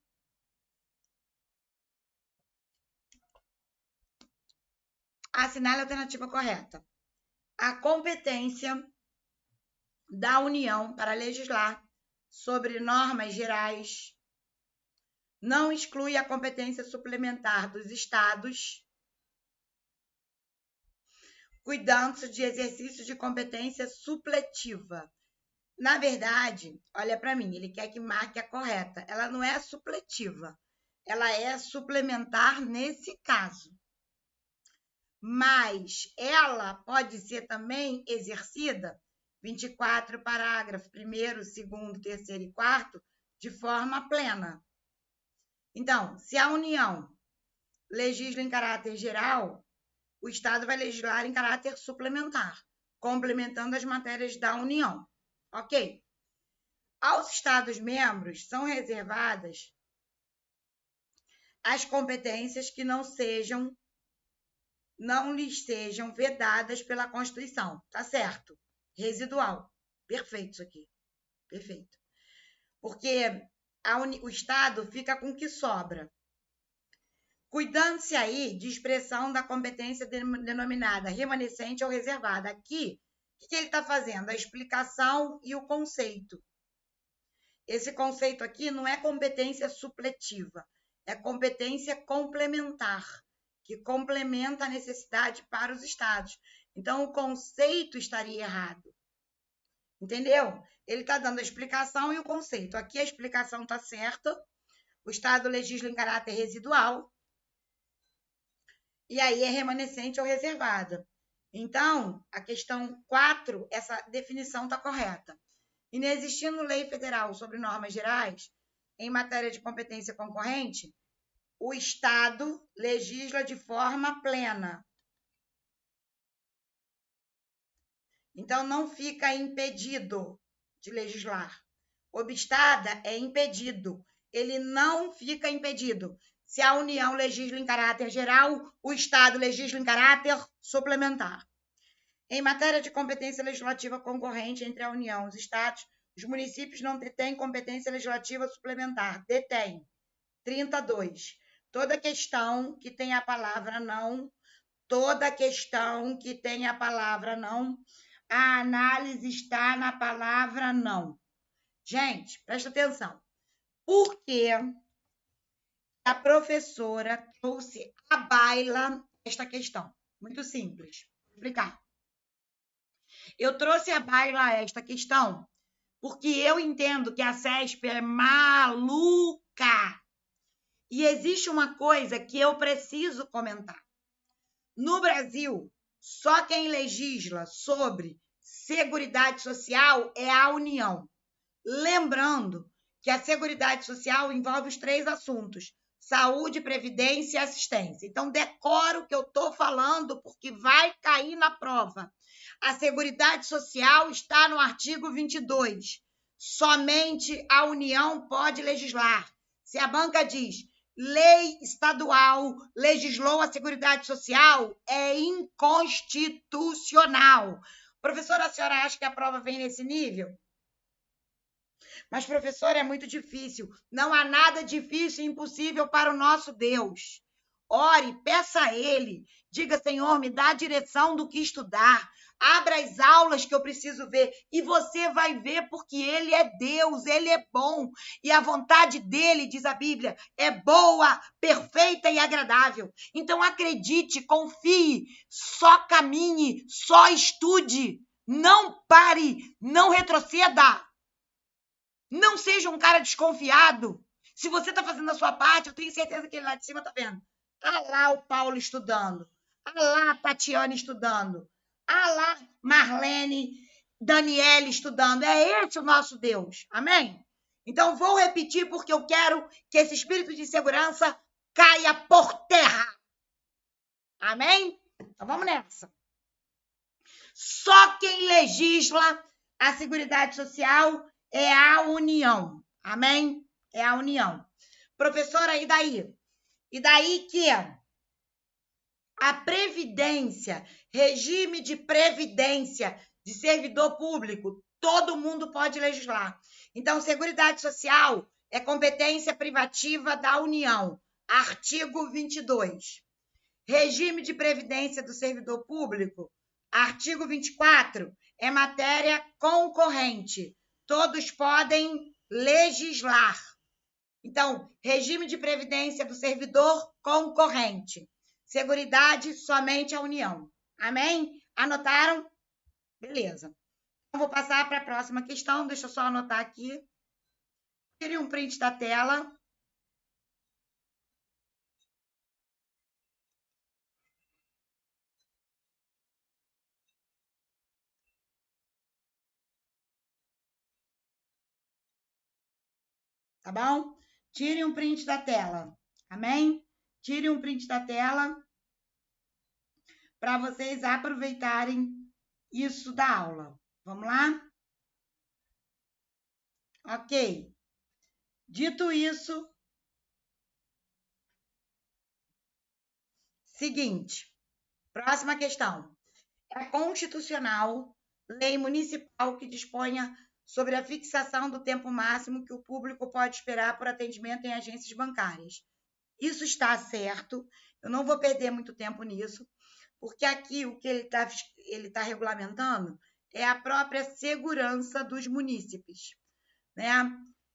Assinale a alternativa correta. A competência da União para legislar sobre normas gerais não exclui a competência suplementar dos Estados, cuidando-se de exercício de competência supletiva. Na verdade, olha para mim, ele quer que marque a correta. Ela não é supletiva, ela é suplementar nesse caso. Mas ela pode ser também exercida, 24, parágrafo 1º, 2º, 3º e 4º, de forma plena. Então, se a União legisla em caráter geral, o Estado vai legislar em caráter suplementar, complementando as matérias da União. Ok? Aos Estados-membros são reservadas as competências que não lhes sejam vedadas pela Constituição. Tá certo? Residual. Perfeito isso aqui. Perfeito. Porque o Estado fica com o que sobra. Cuidando-se aí de expressão da competência denominada remanescente ou reservada. Aqui, o que ele está fazendo? A explicação e o conceito. Esse conceito aqui não é competência supletiva, é competência complementar, que complementa a necessidade para os Estados. Então, o conceito estaria errado. Entendeu? Ele está dando a explicação e o conceito. Aqui a explicação está certa. O Estado legisla em caráter residual. E aí é remanescente ou reservada. Então, a questão 4, essa definição está correta. Inexistindo lei federal sobre normas gerais, em matéria de competência concorrente, o Estado legisla de forma plena. Então, não fica impedido de legislar. Obstada é impedido. Ele não fica impedido. Se a União legisla em caráter geral, o Estado legisla em caráter suplementar. Em matéria de competência legislativa concorrente entre a União e os Estados, os municípios não detêm competência legislativa suplementar. Detêm. 32. Toda questão que tenha a palavra não, a análise está na palavra não. Gente, presta atenção. Por que a professora trouxe à baila esta questão? Muito simples. Vou explicar. Eu trouxe à baila esta questão porque eu entendo que a CESP é maluca. E existe uma coisa que eu preciso comentar. No Brasil, só quem legisla sobre Seguridade Social é a União. Lembrando que a Seguridade Social envolve os 3 assuntos: saúde, previdência e assistência. Então, decora o que eu estou falando, porque vai cair na prova. A Seguridade Social está no artigo 22. Somente a União pode legislar. Se a banca diz lei estadual legislou a Seguridade Social, é inconstitucional. Professora, a senhora acha que a prova vem nesse nível? Mas, professora, é muito difícil. Não há nada difícil e impossível para o nosso Deus. Ore, peça a Ele. Diga, Senhor, me dá a direção do que estudar. Abra as aulas que eu preciso ver. E você vai ver porque Ele é Deus, Ele é bom. E a vontade dEle, diz a Bíblia, é boa, perfeita e agradável. Então, acredite, confie, só caminhe, só estude. Não pare, não retroceda. Não seja um cara desconfiado. Se você está fazendo a sua parte, eu tenho certeza que ele lá de cima está vendo. Ah lá o Paulo estudando. Ah lá a Tatiana estudando. Ah lá Marlene, Daniele estudando. É esse o nosso Deus. Amém? Então, vou repetir porque eu quero que esse espírito de insegurança caia por terra. Amém? Então, vamos nessa. Só quem legisla a Seguridade Social é a União. Amém? É a União. Professora, e daí? E daí que a previdência, regime de previdência de servidor público, todo mundo pode legislar. Então, Seguridade Social é competência privativa da União. Artigo 22. Regime de previdência do servidor público, artigo 24, é matéria concorrente. Todos podem legislar. Então, regime de previdência do servidor concorrente. Seguridade, somente a União. Amém? Anotaram? Beleza. Então, vou passar para a próxima questão. Deixa eu só anotar aqui. Tire um print da tela. Tá bom? Tire um print da tela. Amém? Tire um print da tela para vocês aproveitarem isso da aula. Vamos lá? Ok. Dito isso, seguinte, próxima questão. É constitucional lei municipal que disponha sobre a fixação do tempo máximo que o público pode esperar por atendimento em agências bancárias. Isso está certo, eu não vou perder muito tempo nisso, porque aqui o que ele tá regulamentando é a própria segurança dos munícipes, né?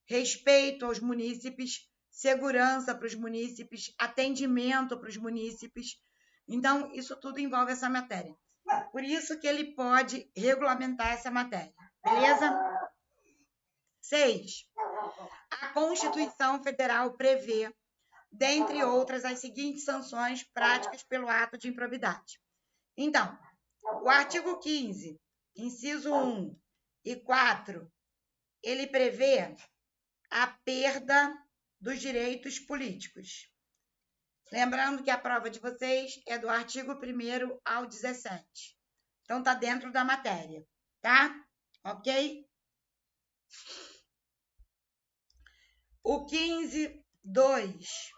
Respeito aos munícipes, segurança para os munícipes, atendimento para os munícipes. Então, isso tudo envolve essa matéria. Por isso que ele pode regulamentar essa matéria. Beleza? 6. A Constituição Federal prevê, dentre outras, as seguintes sanções práticas pelo ato de improbidade. Então, o artigo 15, inciso 1 e 4, ele prevê a perda dos direitos políticos. Lembrando que a prova de vocês é do artigo 1º ao 17. Então, tá dentro da matéria, tá? Ok? O 15, 2,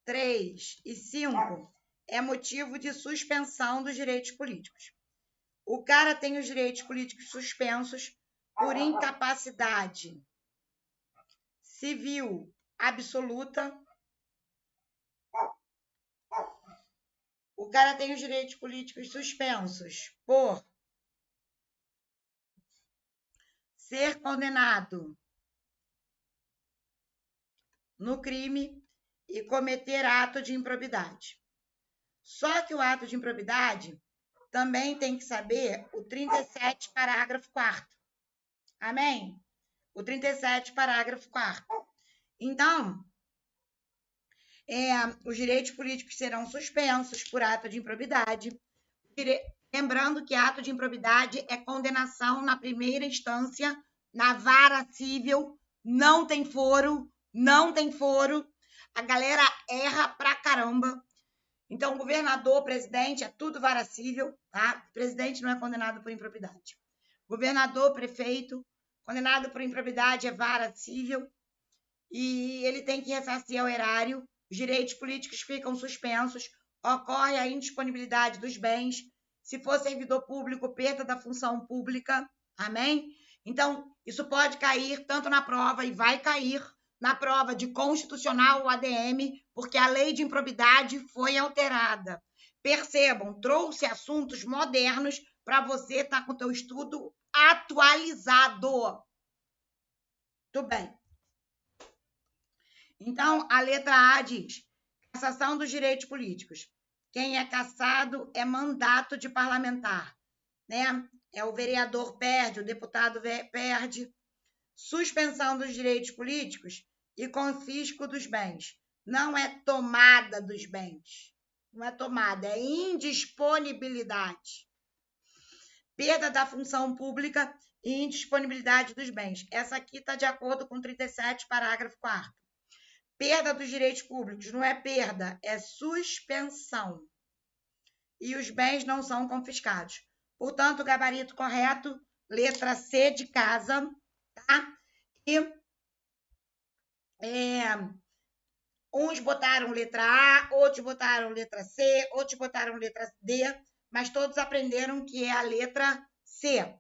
3 e 5 é motivo de suspensão dos direitos políticos. O cara tem os direitos políticos suspensos por incapacidade civil absoluta. O cara tem os direitos políticos suspensos por ser condenado no crime e cometer ato de improbidade. Só que o ato de improbidade também tem que saber o 37, parágrafo 4º. Amém? O 37, parágrafo 4º. Então, os direitos políticos serão suspensos por ato de improbidade. Lembrando que ato de improbidade é condenação na primeira instância, na vara civil, não tem foro, não tem foro. A galera erra pra caramba. Então, governador, presidente, é tudo vara civil, tá? Presidente não é condenado por improbidade. Governador, prefeito, condenado por improbidade é vara civil e ele tem que ressarcir ao erário. Os direitos políticos ficam suspensos, ocorre a indisponibilidade dos bens. Se for servidor público, perda da função pública. Amém? Então, isso pode cair tanto na prova e vai cair na prova de constitucional ou ADM, porque a lei de improbidade foi alterada. Percebam, trouxe assuntos modernos para você estar com o teu estudo atualizado. Tudo bem. Então, a letra A diz: cassação dos direitos políticos. Quem é cassado é mandato de parlamentar, né? É o vereador perde, o deputado perde. suspensão dos direitos políticos e confisco dos bens. Não é tomada dos bens. Não é tomada, é indisponibilidade. Perda da função pública e indisponibilidade dos bens. Essa aqui está de acordo com 37, parágrafo 4º. Perda dos direitos públicos não é perda, é suspensão. E os bens não são confiscados. Portanto, o gabarito correto, letra C de casa, tá? E uns botaram letra A, outros botaram letra C, outros botaram letra D, mas todos aprenderam que é a letra C.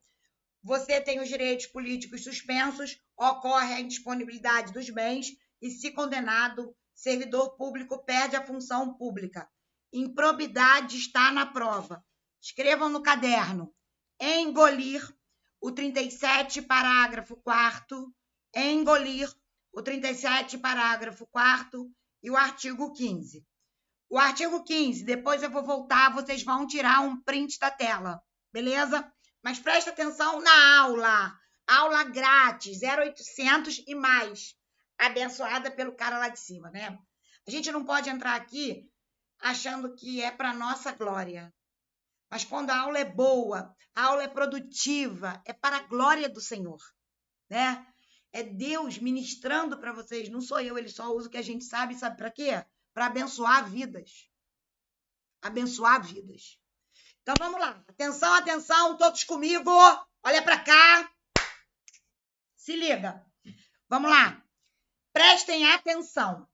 Você tem os direitos políticos suspensos, ocorre a indisponibilidade dos bens e, se condenado, servidor público perde a função pública. Improbidade está na prova. Escrevam no caderno. Engolir o 37, parágrafo 4º, engolir o 37, parágrafo 4º e o artigo 15. O artigo 15, depois eu vou voltar, vocês vão tirar um print da tela, beleza? Mas presta atenção na aula. Aula grátis, 0800 e mais. Abençoada pelo cara lá de cima, né? A gente não pode entrar aqui achando que é para nossa glória. Mas quando a aula é boa, a aula é produtiva, é para a glória do Senhor, né? É Deus ministrando para vocês, não sou eu, ele só usa o que a gente sabe para quê? Para abençoar vidas. Abençoar vidas. Então, vamos lá. Atenção, atenção, todos comigo. Olha para cá. Se liga. Vamos lá. Prestem atenção.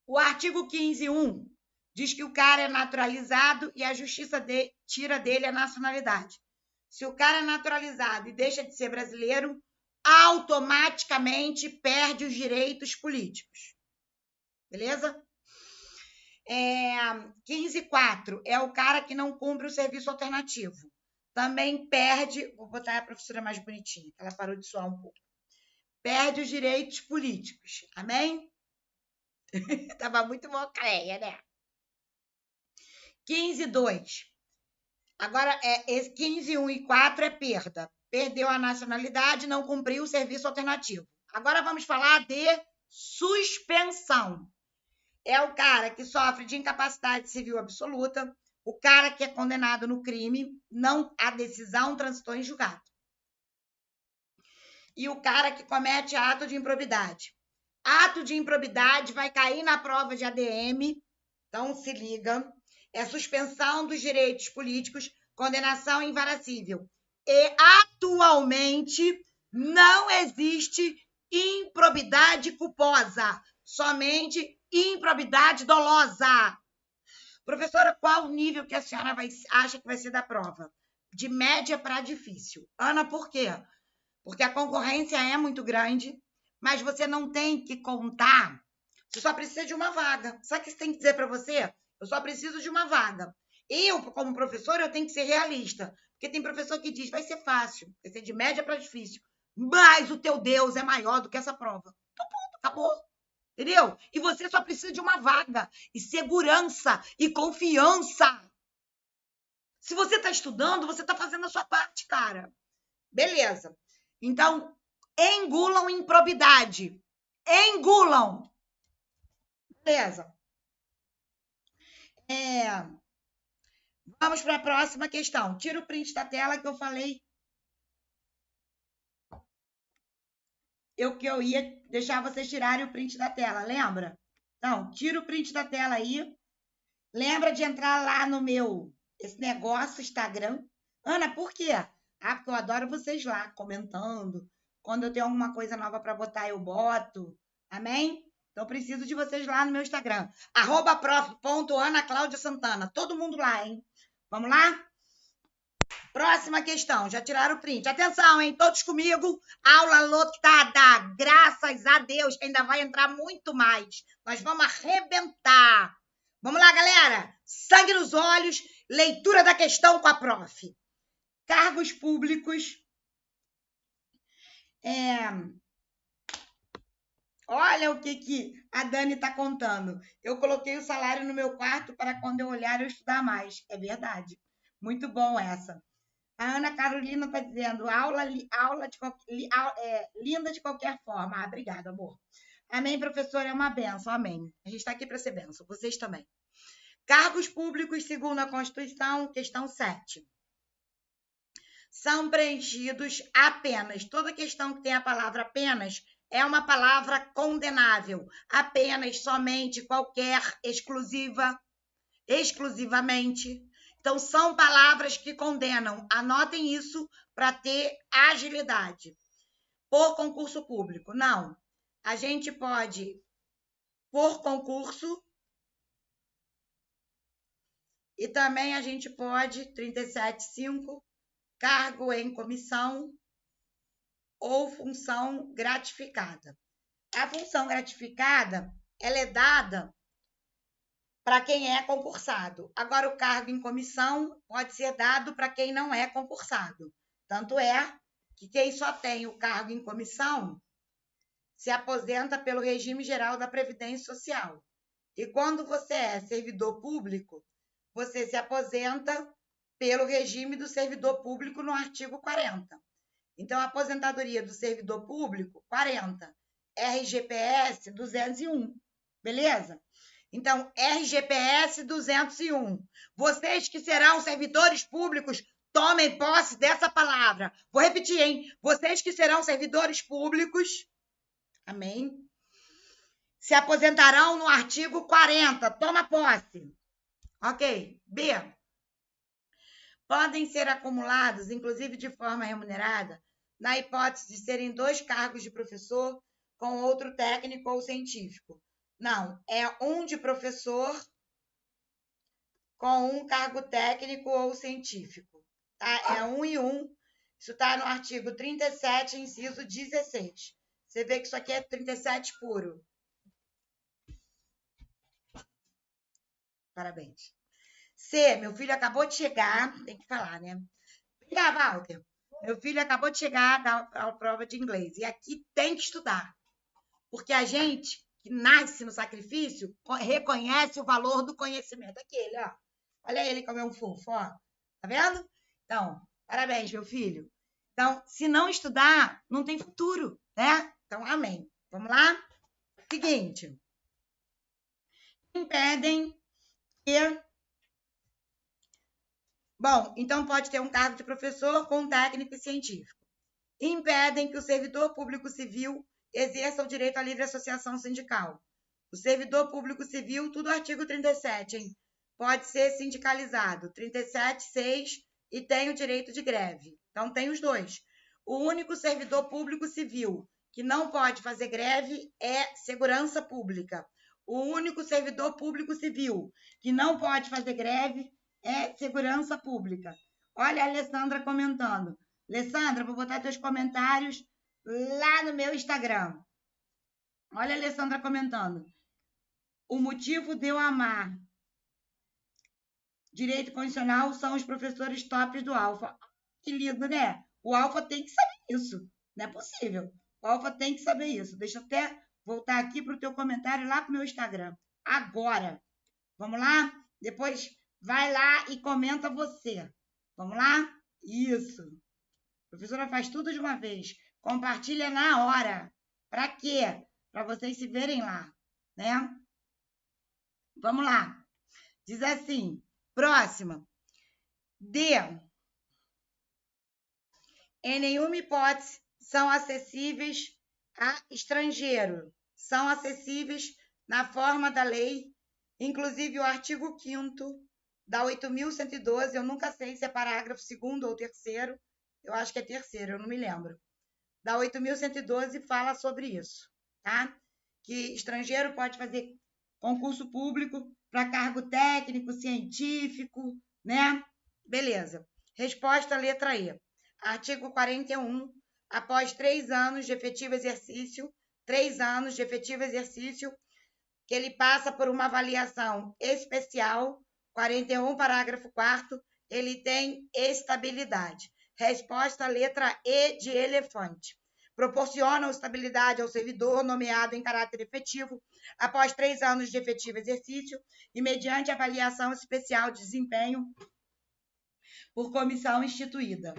O artigo 15.1 diz que o cara é naturalizado e a justiça tira dele a nacionalidade. Se o cara é naturalizado e deixa de ser brasileiro, automaticamente perde os direitos políticos. Beleza? 15.4 é o cara que não cumpre o serviço alternativo. Também perde... Vou botar a professora mais bonitinha, que ela parou de suar um pouco. Perde os direitos políticos. Amém? Tava muito mocreia, né? 15.2. Agora, 15.1 e 4 é perda. Perdeu a nacionalidade, não cumpriu o serviço alternativo. Agora vamos falar de suspensão. É o cara que sofre de incapacidade civil absoluta, o cara que é condenado no crime, a decisão transitou em julgado. E o cara que comete ato de improbidade. Ato de improbidade vai cair na prova de ADM, então se liga. É suspensão dos direitos políticos, condenação inverossímil. E atualmente não existe improbidade culposa, somente improbidade dolosa. Professora, qual o nível que a senhora acha que vai ser da prova? De média para difícil. Ana, por quê? Porque a concorrência é muito grande, mas você não tem que contar. Você só precisa de uma vaga. Sabe o que você tem que dizer para você? Eu só preciso de uma vaga. Eu, como professor, eu tenho que ser realista. Porque tem professor que diz, vai ser fácil, vai ser de média para difícil. Mas o teu Deus é maior do que essa prova. Então, ponto, acabou. Entendeu? E você só precisa de uma vaga. E segurança e confiança. Se você está estudando, você está fazendo a sua parte, cara. Beleza. Então, engulam improbidade. Engulam. Beleza. Vamos para a próxima questão. Tira o print da tela que eu falei. Que eu ia deixar vocês tirarem o print da tela, lembra? Então, tira o print da tela aí. Lembra de entrar lá no esse negócio, Instagram. Ana, por quê? Porque eu adoro vocês lá, comentando. Quando eu tenho alguma coisa nova para botar, eu boto. Amém? Então, eu preciso de vocês lá no meu Instagram. @prof.anaclaudiasantana. Todo mundo lá, hein? Vamos lá? Próxima questão. Já tiraram o print. Atenção, hein? Todos comigo. Aula lotada. Graças a Deus. Ainda vai entrar muito mais. Nós vamos arrebentar. Vamos lá, galera. Sangue nos olhos. Leitura da questão com a prof. Cargos públicos. Olha o que a Dani está contando. Eu coloquei o salário no meu quarto para quando eu olhar eu estudar mais. É verdade. Muito bom essa. A Ana Carolina está dizendo, linda de qualquer forma. Ah, obrigada, amor. Amém, professor, é uma benção, amém. A gente está aqui para ser benção, vocês também. Cargos públicos, segundo a Constituição, questão 7. São preenchidos apenas. Toda questão que tem a palavra apenas é uma palavra condenável. Apenas, somente, qualquer, exclusiva, exclusivamente. Então, são palavras que condenam. Anotem isso para ter agilidade. Por concurso público, não. A gente pode, por concurso, e também a gente pode, 37.5, cargo em comissão ou função gratificada. A função gratificada, ela é dada para quem é concursado. Agora, o cargo em comissão pode ser dado para quem não é concursado. Tanto é que quem só tem o cargo em comissão se aposenta pelo regime geral da Previdência Social. E quando você é servidor público, você se aposenta pelo regime do servidor público no artigo 40. Então, a aposentadoria do servidor público, 40. RGPS, 201. Beleza? Então, RGPS 201. Vocês que serão servidores públicos, tomem posse dessa palavra. Vou repetir, hein? Vocês que serão servidores públicos, amém? Se aposentarão no artigo 40. Toma posse. Ok. B. Podem ser acumulados, inclusive de forma remunerada, na hipótese de serem 2 cargos de professor com outro técnico ou científico. Não, é um de professor com um cargo técnico ou científico. Tá? É 1 e 1. Isso está no artigo 37, inciso 16. Você vê que isso aqui é 37 puro. Parabéns. C, meu filho acabou de chegar. Tem que falar, né? Vem cá, Walter. Meu filho acabou de chegar da prova de inglês. E aqui tem que estudar. Porque a gente que nasce no sacrifício reconhece o valor do conhecimento. Aquele, ó. Olha ele como é um fofo, ó. Tá vendo? Então, parabéns, meu filho. Então, se não estudar, não tem futuro, né? Então, amém. Vamos lá? Seguinte. Impedem que... Bom, então pode ter um cargo de professor com um técnico e científico. Impedem que o servidor público civil exerça o direito à livre associação sindical. O servidor público civil, tudo artigo 37, hein? Pode ser sindicalizado, 37.6, e tem o direito de greve. Então, tem os dois. O único servidor público civil que não pode fazer greve é segurança pública. O único servidor público civil que não pode fazer greve é segurança pública. Olha a Alessandra comentando. Alessandra, vou botar teus comentários lá no meu Instagram. Olha a Alessandra comentando. O motivo de eu amar direito constitucional são os professores tops do Alfa. Que lindo, né? O Alfa tem que saber isso. Não é possível. O Alfa tem que saber isso. Deixa eu até voltar aqui para o teu comentário lá para o meu Instagram. Agora. Vamos lá? Depois vai lá e comenta você. Vamos lá? Isso. A professora faz tudo de uma vez. Compartilha na hora. Para quê? Para vocês se verem lá, né? Vamos lá. Diz assim, próxima. D. Em nenhuma hipótese são acessíveis a estrangeiro. São acessíveis na forma da lei, inclusive o artigo 5º da 8.112, eu nunca sei se é parágrafo 2º ou 3º, eu acho que é 3º, eu não me lembro. Da 8.112 fala sobre isso, tá? Que estrangeiro pode fazer concurso público para cargo técnico, científico, né? Beleza. Resposta letra E. Artigo 41. Após 3 anos de efetivo exercício, 3 anos de efetivo exercício, que ele passa por uma avaliação especial, 41, parágrafo 4º, ele tem estabilidade. Resposta letra E de elefante. Proporcionam estabilidade ao servidor nomeado em caráter efetivo após 3 anos de efetivo exercício e mediante avaliação especial de desempenho por comissão instituída.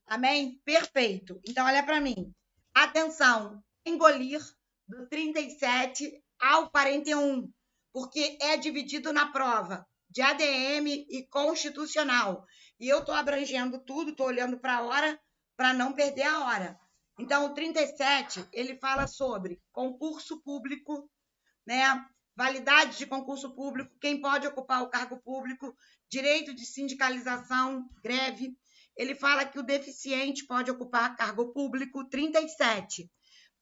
Amém? Perfeito. Então, olha para mim. Atenção, engolir do 37 ao 41, porque é dividido na prova de ADM e constitucional. E eu estou abrangendo tudo, estou olhando para a hora para não perder a hora. Então, o 37, ele fala sobre concurso público, né? Validade de concurso público, quem pode ocupar o cargo público, direito de sindicalização, greve. Ele fala que o deficiente pode ocupar cargo público. 37.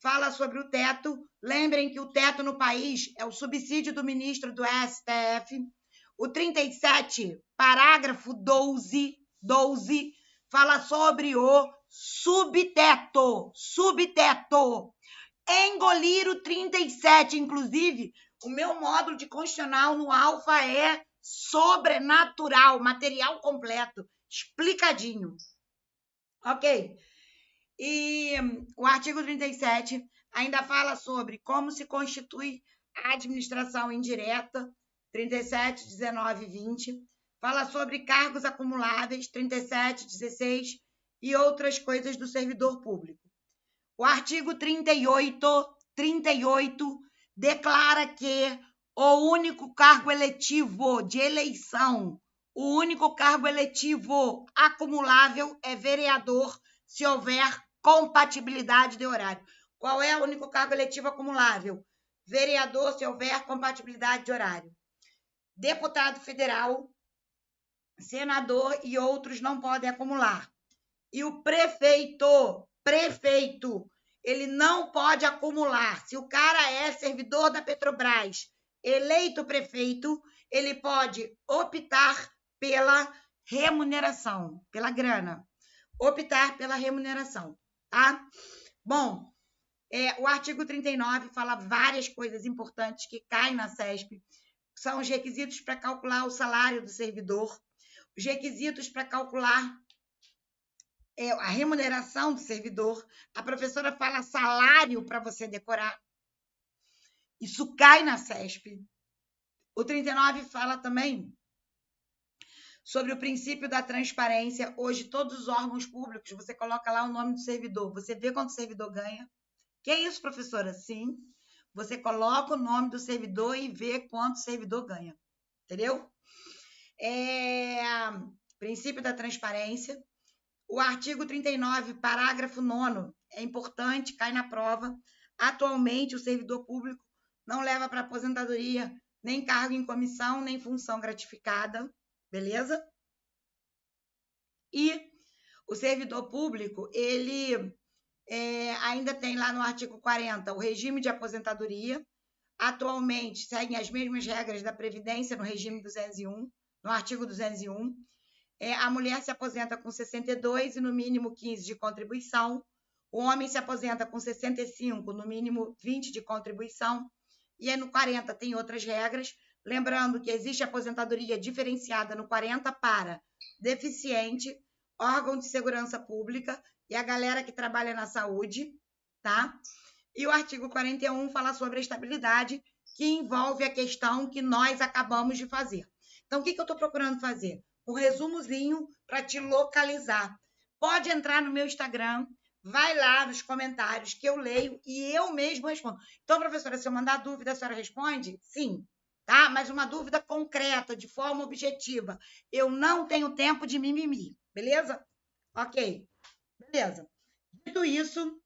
Fala sobre o teto. Lembrem que o teto no país é o subsídio do ministro do STF. O 37, parágrafo 12, fala sobre o subteto. Subteto. Engolir o 37, inclusive, o meu módulo de constitucional no Alfa é sobrenatural, material completo, explicadinho. Ok? E o artigo 37 ainda fala sobre como se constitui a administração indireta, 37, 19 e 20. Fala sobre cargos acumuláveis, 37, 16 e outras coisas do servidor público. O artigo 38 declara que o único cargo eletivo de eleição, o único cargo eletivo acumulável é vereador, se houver compatibilidade de horário. Qual é o único cargo eletivo acumulável? Vereador, se houver compatibilidade de horário. Deputado federal, senador e outros não podem acumular. E o prefeito, ele não pode acumular. Se o cara é servidor da Petrobras, eleito prefeito, ele pode optar pela remuneração, pela grana. Optar pela remuneração, tá? Bom, o artigo 39 fala várias coisas importantes que caem na CESP. São os requisitos para calcular o salário do servidor, os requisitos para calcular a remuneração do servidor. A professora fala salário para você decorar. Isso cai na CESP. O 39 fala também sobre o princípio da transparência. Hoje, todos os órgãos públicos, você coloca lá o nome do servidor. Você vê quanto o servidor ganha. Que é isso, professora? Sim. Você coloca o nome do servidor e vê quanto o servidor ganha. Entendeu? Princípio da transparência. O artigo 39, parágrafo 9º, é importante, cai na prova. Atualmente, o servidor público não leva para aposentadoria nem cargo em comissão, nem função gratificada, beleza? E o servidor público, ele ainda tem lá no artigo 40 o regime de aposentadoria. Atualmente, seguem as mesmas regras da Previdência no regime 201, no artigo 201. A mulher se aposenta com 62 e no mínimo 15 de contribuição. O homem se aposenta com 65, no mínimo 20 de contribuição. E aí no 40 tem outras regras. Lembrando que existe aposentadoria diferenciada no 40 para deficiente, órgão de segurança pública e a galera que trabalha na saúde, tá? E o artigo 41 fala sobre a estabilidade, que envolve a questão que nós acabamos de fazer. Então, o que eu estou procurando fazer? Um resumozinho para te localizar. Pode entrar no meu Instagram, vai lá nos comentários que eu leio e eu mesmo respondo. Então, professora, se eu mandar dúvida, a senhora responde? Sim, tá? Mas uma dúvida concreta, de forma objetiva. Eu não tenho tempo de mimimi, beleza? Ok, beleza. Dito isso,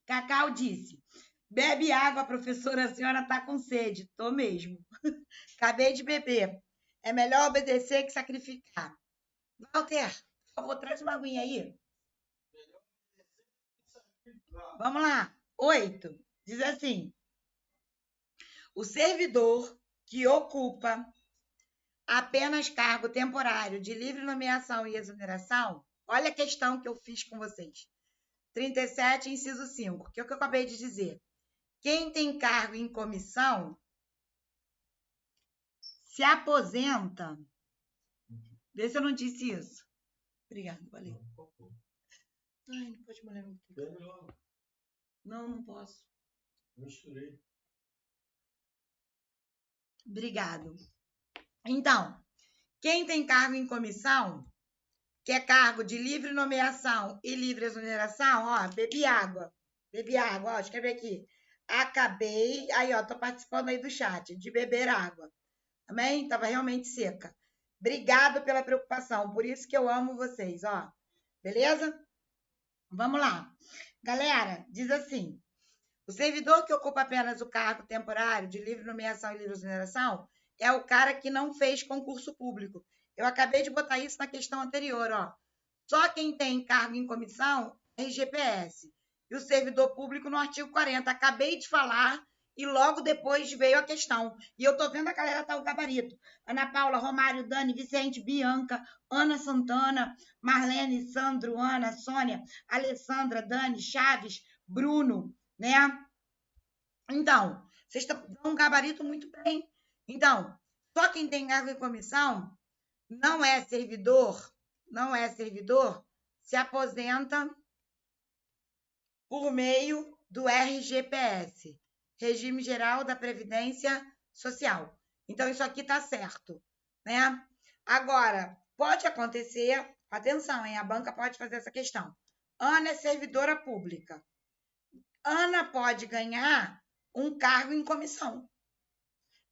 Cacau disse: bebe água, professora, a senhora está com sede. Tô mesmo. Acabei de beber. É melhor obedecer que sacrificar. Walter, por favor, traz uma aguinha aí. Vamos lá. 8. Diz assim: o servidor que ocupa apenas cargo temporário de livre nomeação e exoneração, olha a questão que eu fiz com vocês. 37, inciso 5, que é o que eu acabei de dizer. Quem tem cargo em comissão se aposenta. Vê se eu não disse isso. Obrigada, valeu. Ai, não pode molhar muito. Não, não posso. Misturei. Obrigado. Então, quem tem cargo em comissão, que é cargo de livre nomeação e livre exoneração, ó, bebi água, ó, escreve aqui. Acabei, aí, ó, tô participando aí do chat, de beber água. Amém? Tava realmente seca. Obrigado pela preocupação, por isso que eu amo vocês, ó. Beleza? Vamos lá. Galera, diz assim: o servidor que ocupa apenas o cargo temporário de livre nomeação e livre exoneração é o cara que não fez concurso público. Eu acabei de botar isso na questão anterior, ó. Só quem tem cargo em comissão é RGPS. E o servidor público no artigo 40. Acabei de falar e logo depois veio a questão. E eu tô vendo a galera tá o gabarito. Ana Paula, Romário, Dani, Vicente, Bianca, Ana Santana, Marlene, Sandro, Ana, Sônia, Alessandra, Dani, Chaves, Bruno, né? Então, vocês estão um gabarito muito bem. Então, só quem tem cargo em comissão não é servidor, se aposenta por meio do RGPS, Regime Geral da Previdência Social. Então, isso aqui está certo, né? Agora, pode acontecer, atenção, hein? A banca pode fazer essa questão. Ana é servidora pública. Ana pode ganhar um cargo em comissão.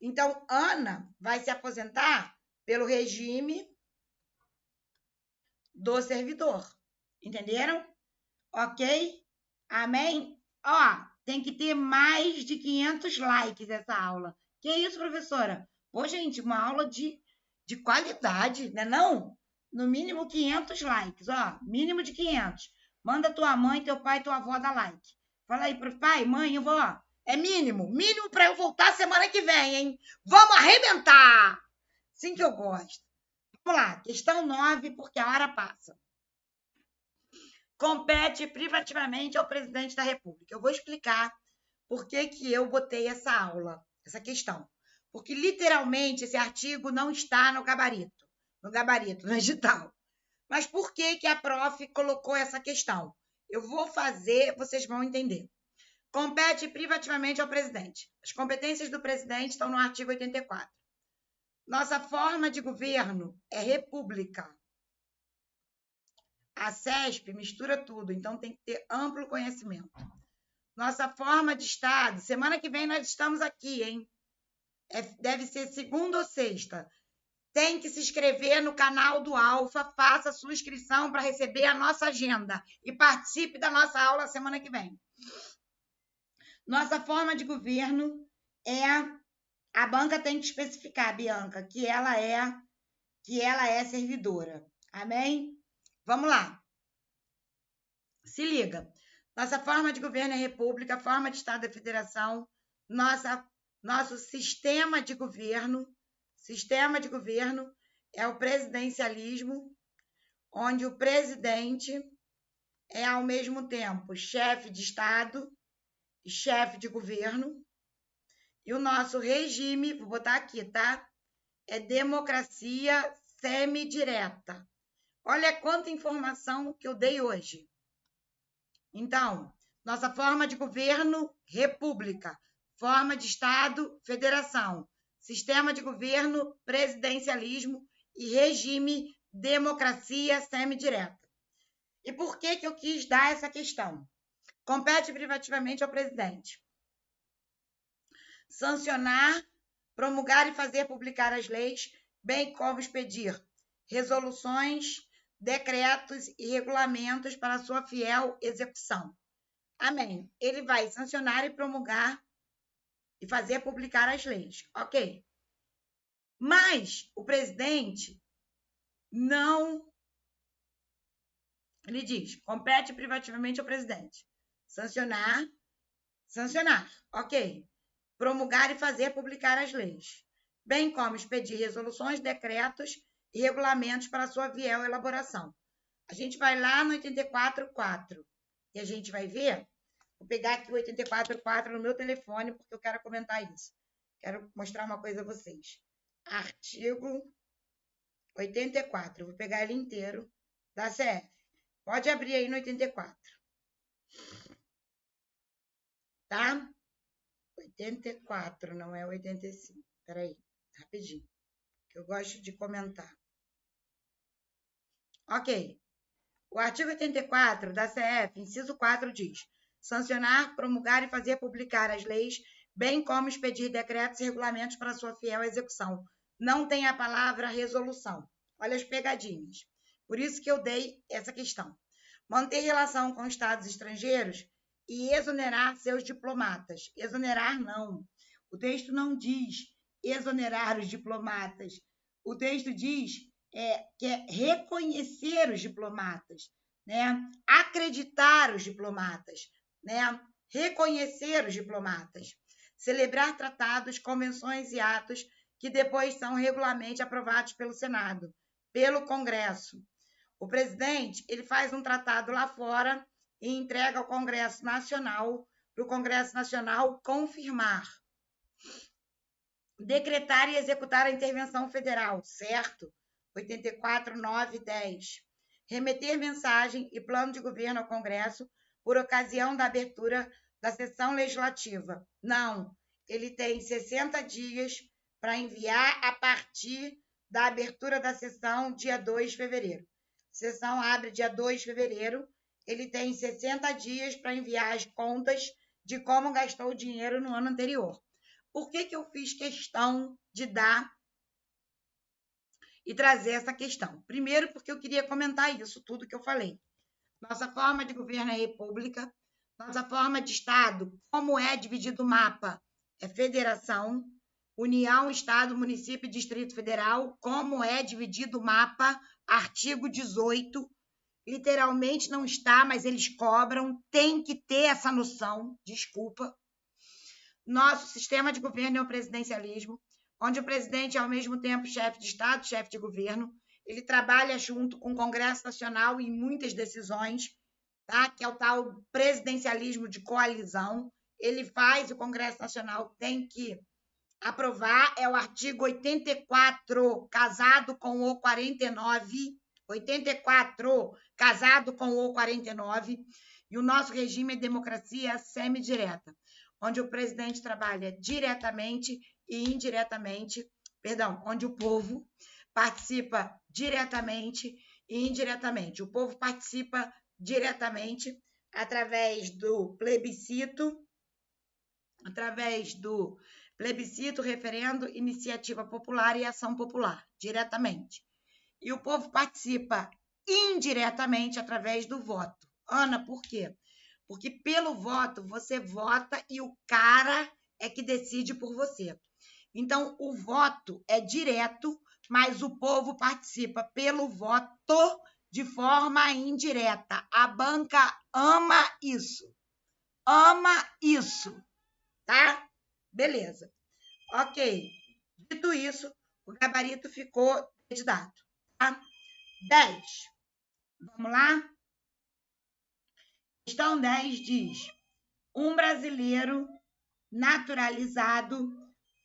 Então, Ana vai se aposentar pelo regime do servidor. Entenderam? Ok? Amém? Ó, tem que ter mais de 500 likes essa aula. Que isso, professora? Pô, gente, uma aula de qualidade, né não? No mínimo 500 likes, ó. Mínimo de 500. Manda tua mãe, teu pai, tua avó dar like. Fala aí pro pai, mãe, vó. É mínimo. Mínimo para eu voltar semana que vem, hein? Vamos arrebentar! Assim que eu gosto. Vamos lá, questão 9, porque a hora passa. Compete privativamente ao presidente da República. Eu vou explicar por que eu botei essa aula, essa questão. Porque, literalmente, esse artigo não está no gabarito, no edital. Mas por que a prof colocou essa questão? Eu vou fazer, vocês vão entender. Compete privativamente ao presidente. As competências do presidente estão no artigo 84. Nossa forma de governo é república. A CESP mistura tudo, então tem que ter amplo conhecimento. Nossa forma de Estado, semana que vem nós estamos aqui, hein? Deve ser segunda ou sexta. Tem que se inscrever no canal do Alfa, faça sua inscrição para receber a nossa agenda e participe da nossa aula semana que vem. Nossa forma de governo é... A banca tem que especificar, Bianca, que ela é servidora. Amém? Vamos lá. Se liga. Nossa forma de governo é república, forma de Estado é federação. Nosso sistema de governo é o presidencialismo, onde o presidente é, ao mesmo tempo, chefe de Estado e chefe de governo. E o nosso regime, vou botar aqui, tá? É democracia semidireta. Olha quanta informação que eu dei hoje. Então, nossa forma de governo, república. Forma de Estado, federação. Sistema de governo, presidencialismo e regime, democracia semidireta. E por que eu quis dar essa questão? Compete privativamente ao presidente sancionar, promulgar e fazer publicar as leis, bem como expedir resoluções, decretos e regulamentos para sua fiel execução. Amém. Ele vai sancionar e promulgar e fazer publicar as leis. Ok. Mas o presidente não... Ele diz, compete privativamente ao presidente. Sancionar. Ok. Promulgar e fazer publicar as leis, bem como expedir resoluções, decretos e regulamentos para sua fiel elaboração. A gente vai lá no 84.4 e a gente vai ver. Vou pegar aqui o 84.4 no meu telefone, porque eu quero comentar isso. Quero mostrar uma coisa a vocês. Artigo 84. Vou pegar ele inteiro da CF. Pode abrir aí no 84. Tá? 84, não é 85. Peraí, rapidinho, que eu gosto de comentar. Ok. O artigo 84 da CF, inciso 4, diz: sancionar, promulgar e fazer publicar as leis, bem como expedir decretos e regulamentos para sua fiel execução. Não tem a palavra resolução. Olha as pegadinhas. Por isso que eu dei essa questão. Manter relação com estados estrangeiros e exonerar seus diplomatas. Exonerar, não. O texto não diz exonerar os diplomatas. O texto diz que é reconhecer os diplomatas, né? Acreditar os diplomatas, né? Reconhecer os diplomatas, celebrar tratados, convenções e atos que depois são regularmente aprovados pelo Senado, pelo Congresso. O presidente, ele faz um tratado lá fora e entrega ao Congresso Nacional, para o Congresso Nacional confirmar. Decretar e executar a intervenção federal, certo? 84, 9 e 10. Remeter mensagem e plano de governo ao Congresso por ocasião da abertura da sessão legislativa. Não, ele tem 60 dias para enviar a partir da abertura da sessão, dia 2 de fevereiro. A sessão abre dia 2 de fevereiro, ele tem 60 dias para enviar as contas de como gastou o dinheiro no ano anterior. Por que eu fiz questão de dar e trazer essa questão? Primeiro, porque eu queria comentar isso, tudo que eu falei. Nossa forma de governo é república, nossa forma de Estado, como é dividido o mapa, é federação, União, Estado, Município e Distrito Federal, como é dividido o mapa, artigo 18, literalmente não está, mas eles cobram, tem que ter essa noção, desculpa. Nosso sistema de governo é o presidencialismo, onde o presidente é ao mesmo tempo chefe de Estado, chefe de governo. Ele trabalha junto com o Congresso Nacional em muitas decisões, tá? Que é o tal presidencialismo de coalizão. Ele faz, o Congresso Nacional tem que aprovar, é o artigo 84, casado com o 49, 84, casado com o 49, e o nosso regime é democracia semidireta, onde o presidente trabalha diretamente e indiretamente, onde o povo participa diretamente e indiretamente. O povo participa diretamente através do plebiscito, referendo, iniciativa popular e ação popular, diretamente. E o povo participa indiretamente através do voto. Ana, por quê? Porque pelo voto você vota e o cara é que decide por você. Então, o voto é direto, mas o povo participa pelo voto de forma indireta. A banca ama isso. Ama isso. Tá? Beleza. Ok. Dito isso, o gabarito ficou dado. Tá? 10. Vamos lá? Questão 10 diz: um brasileiro naturalizado.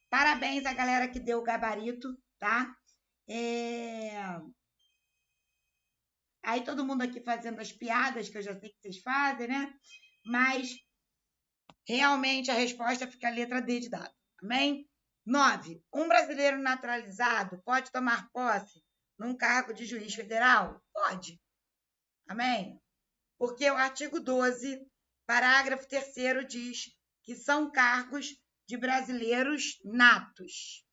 Parabéns à galera que deu o gabarito, tá? Aí todo mundo aqui fazendo as piadas, que eu já sei que vocês fazem, né? Mas realmente a resposta fica a letra D de dado. Amém? 9. Um brasileiro naturalizado pode tomar posse num cargo de juiz federal? Pode. Amém? Porque o artigo 12, parágrafo 3º, diz que são cargos de brasileiros natos.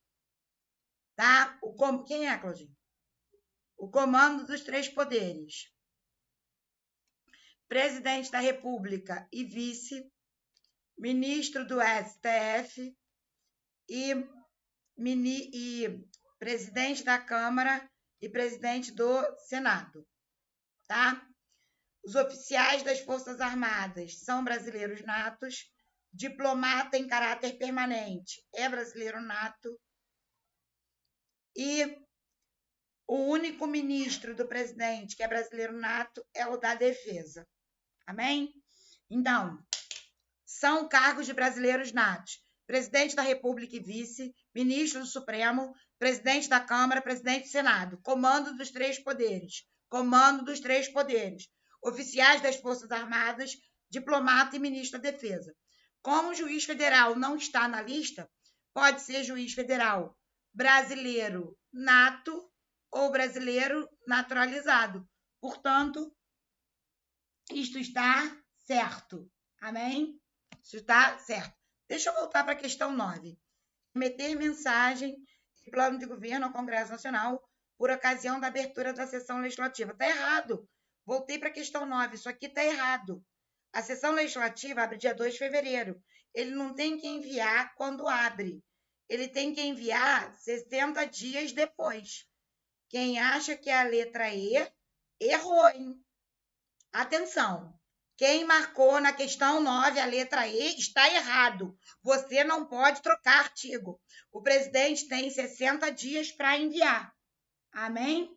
Tá? Quem é, Claudinho? O comando dos 3 poderes. Presidente da República e vice, ministro do STF e presidente da Câmara e presidente do Senado. Tá? Os oficiais das Forças Armadas são brasileiros natos. Diplomata em caráter permanente é brasileiro nato. E o único ministro do presidente que é brasileiro nato é o da Defesa. Amém? Então, são cargos de brasileiros natos. Presidente da República e vice, ministro do Supremo, presidente da Câmara, presidente do Senado. Comando dos 3 poderes. Comando dos 3 poderes. Oficiais das Forças Armadas, diplomata e ministro da Defesa. Como o juiz federal não está na lista, pode ser juiz federal brasileiro nato ou brasileiro naturalizado. Portanto, isto está certo. Amém? Isso está certo. Deixa eu voltar para a questão 9. Remeter mensagem de plano de governo ao Congresso Nacional por ocasião da abertura da sessão legislativa. Está errado. Voltei para a questão 9. Isso aqui está errado. A sessão legislativa abre dia 2 de fevereiro. Ele não tem que enviar quando abre. Ele tem que enviar 60 dias depois. Quem acha que é a letra E, errou, hein? Atenção. Quem marcou na questão 9 a letra E está errado. Você não pode trocar artigo. O presidente tem 60 dias para enviar. Amém?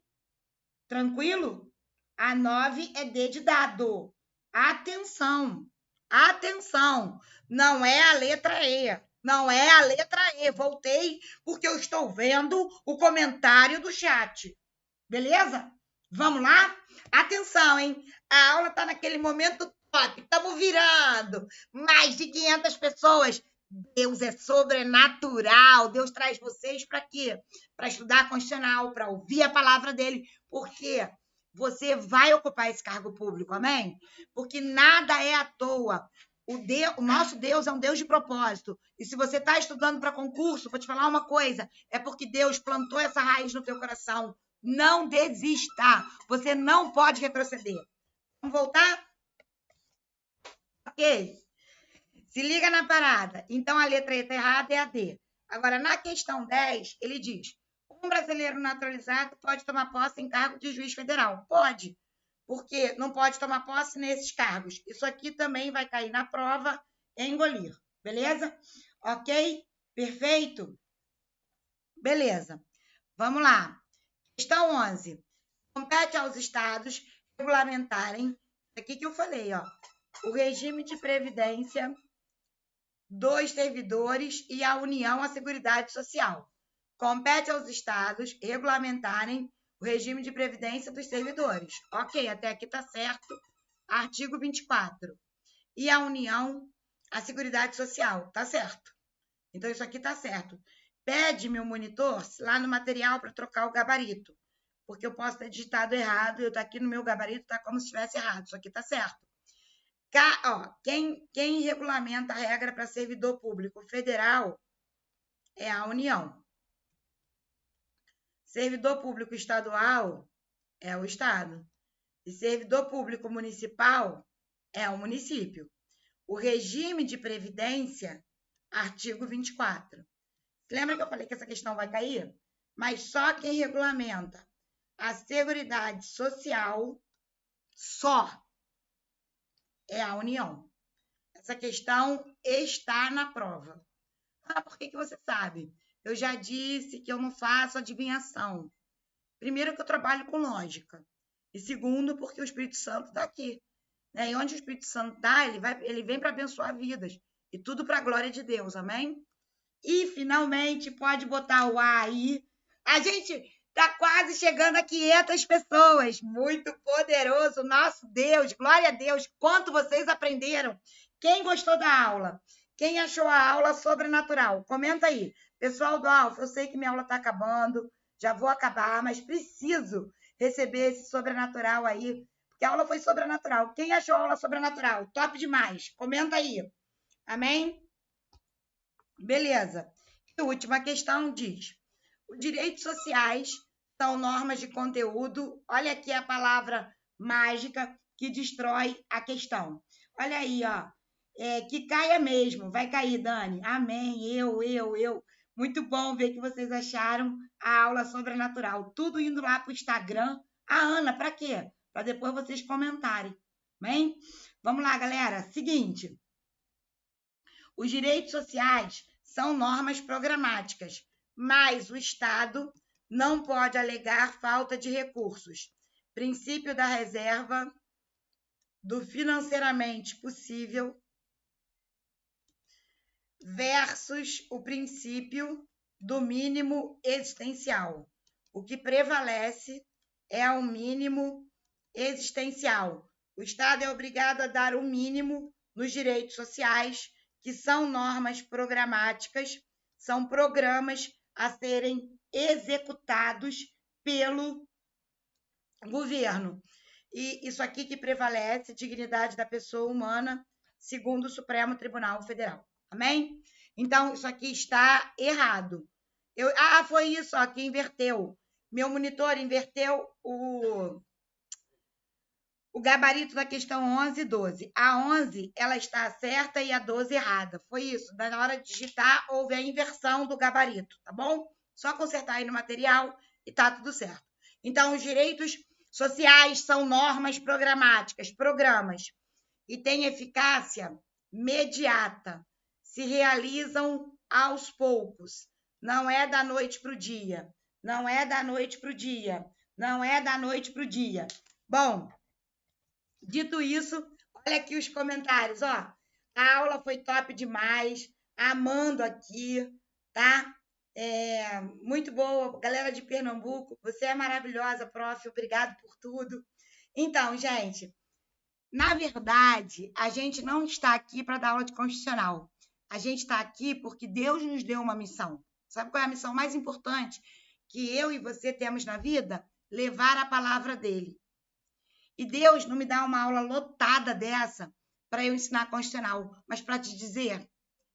Tranquilo? A 9 é D de dado. Atenção. Atenção. Não é a letra E. Não é a letra E. Voltei porque eu estou vendo o comentário do chat. Beleza? Vamos lá? Atenção, hein? A aula está naquele momento top. Estamos virando. Mais de 500 pessoas. Deus é sobrenatural. Deus traz vocês para quê? Para estudar Constitucional, para ouvir a palavra dele. Porque você vai ocupar esse cargo público, amém? Porque nada é à toa. O nosso Deus é um Deus de propósito. E se você está estudando para concurso, vou te falar uma coisa. É porque Deus plantou essa raiz no teu coração. Não desista. Você não pode retroceder. Vamos voltar? Ok. Se liga na parada. Então, a letra E está errada, é a D. Agora, na questão 10, ele diz: um brasileiro naturalizado pode tomar posse em cargo de juiz federal? Pode. Porque não pode tomar posse nesses cargos. Isso aqui também vai cair na prova e engolir. Beleza? Ok? Perfeito? Beleza. Vamos lá. Questão 11. Compete aos estados regulamentarem, aqui que eu falei, ó, o regime de previdência dos servidores e a União à Seguridade Social. Compete aos estados regulamentarem o regime de previdência dos servidores. Ok, até aqui está certo. Artigo 24. E a União à Seguridade Social. Está certo. Então, isso aqui está certo. Pede meu monitor lá no material para trocar o gabarito. Porque eu posso ter digitado errado, eu estou aqui no meu gabarito, está como se estivesse errado. Isso aqui está certo. Quem regulamenta a regra para servidor público federal é a União. Servidor público estadual é o Estado. E servidor público municipal é o município. O regime de previdência, artigo 24. Lembra que eu falei que essa questão vai cair? Mas só quem regulamenta a Seguridade Social só é a União. Essa questão está na prova. Por que você sabe? Eu já disse que eu não faço adivinhação. Primeiro, que eu trabalho com lógica. E segundo, porque o Espírito Santo está aqui. Né? E onde o Espírito Santo está, ele vem para abençoar vidas. E tudo para a glória de Deus, amém? E, finalmente, pode botar o A aí. A gente está quase chegando a 500 pessoas. Muito poderoso, nosso Deus. Glória a Deus. Quanto vocês aprenderam? Quem gostou da aula? Quem achou a aula sobrenatural? Comenta aí. Pessoal do Alfa, eu sei que minha aula está acabando. Já vou acabar, mas preciso receber esse sobrenatural aí. Porque a aula foi sobrenatural. Quem achou a aula sobrenatural? Top demais. Comenta aí. Amém? Beleza. E a última questão diz: os direitos sociais são normas de conteúdo. Olha aqui a palavra mágica que destrói a questão. Olha aí, ó. Que caia mesmo. Vai cair, Dani. Amém. Eu. Muito bom ver que vocês acharam a aula sobrenatural. Tudo indo lá para o Instagram. Ana, para quê? Para depois vocês comentarem. Amém? Vamos lá, galera. Seguinte. Os direitos sociais são normas programáticas, mas o Estado não pode alegar falta de recursos. Princípio da reserva, do financeiramente possível, versus o princípio do mínimo existencial. O que prevalece é o mínimo existencial. O Estado é obrigado a dar o mínimo nos direitos sociais, que são normas programáticas, são programas a serem executados pelo governo. E isso aqui que prevalece, dignidade da pessoa humana, segundo o Supremo Tribunal Federal. Amém? Então, isso aqui está errado. Foi isso, ó, que inverteu. Meu monitor inverteu o gabarito da questão 11 e 12. A 11, ela está certa e a 12 errada. Foi isso. Na hora de digitar, houve a inversão do gabarito, tá bom? Só consertar aí no material e tá tudo certo. Então, os direitos sociais são normas programáticas, programas, e têm eficácia imediata. Se realizam aos poucos. Não é da noite para o dia. Não é da noite para o dia. Não é da noite para o dia. Bom, dito isso, olha aqui os comentários, ó. A aula foi top demais. Amando aqui, tá? Muito boa. Galera de Pernambuco, você é maravilhosa, prof. Obrigado por tudo. Então, gente, na verdade, a gente não está aqui para dar aula de constitucional. A gente está aqui porque Deus nos deu uma missão. Sabe qual é a missão mais importante que eu e você temos na vida? Levar a palavra dele. E Deus não me dá uma aula lotada dessa para eu ensinar constitucional, mas para te dizer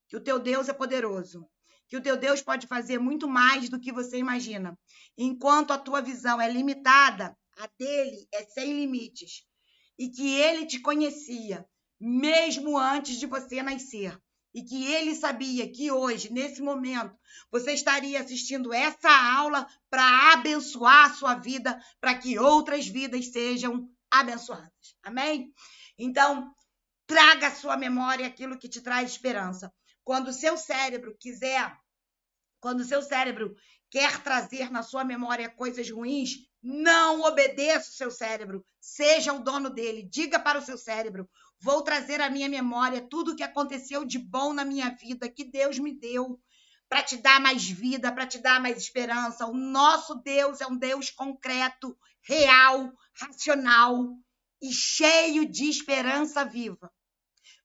que o teu Deus é poderoso, que o teu Deus pode fazer muito mais do que você imagina. Enquanto a tua visão é limitada, a dele é sem limites. E que ele te conhecia mesmo antes de você nascer. E que ele sabia que hoje, nesse momento, você estaria assistindo essa aula para abençoar a sua vida, para que outras vidas sejam abençoadas. Amém? Então, traga à sua memória aquilo que te traz esperança. Quando o seu cérebro quer trazer na sua memória coisas ruins, não obedeça o seu cérebro. Seja o dono dele. Diga para o seu cérebro: vou trazer à minha memória tudo o que aconteceu de bom na minha vida, que Deus me deu, para te dar mais vida, para te dar mais esperança. O nosso Deus é um Deus concreto, real, racional e cheio de esperança viva.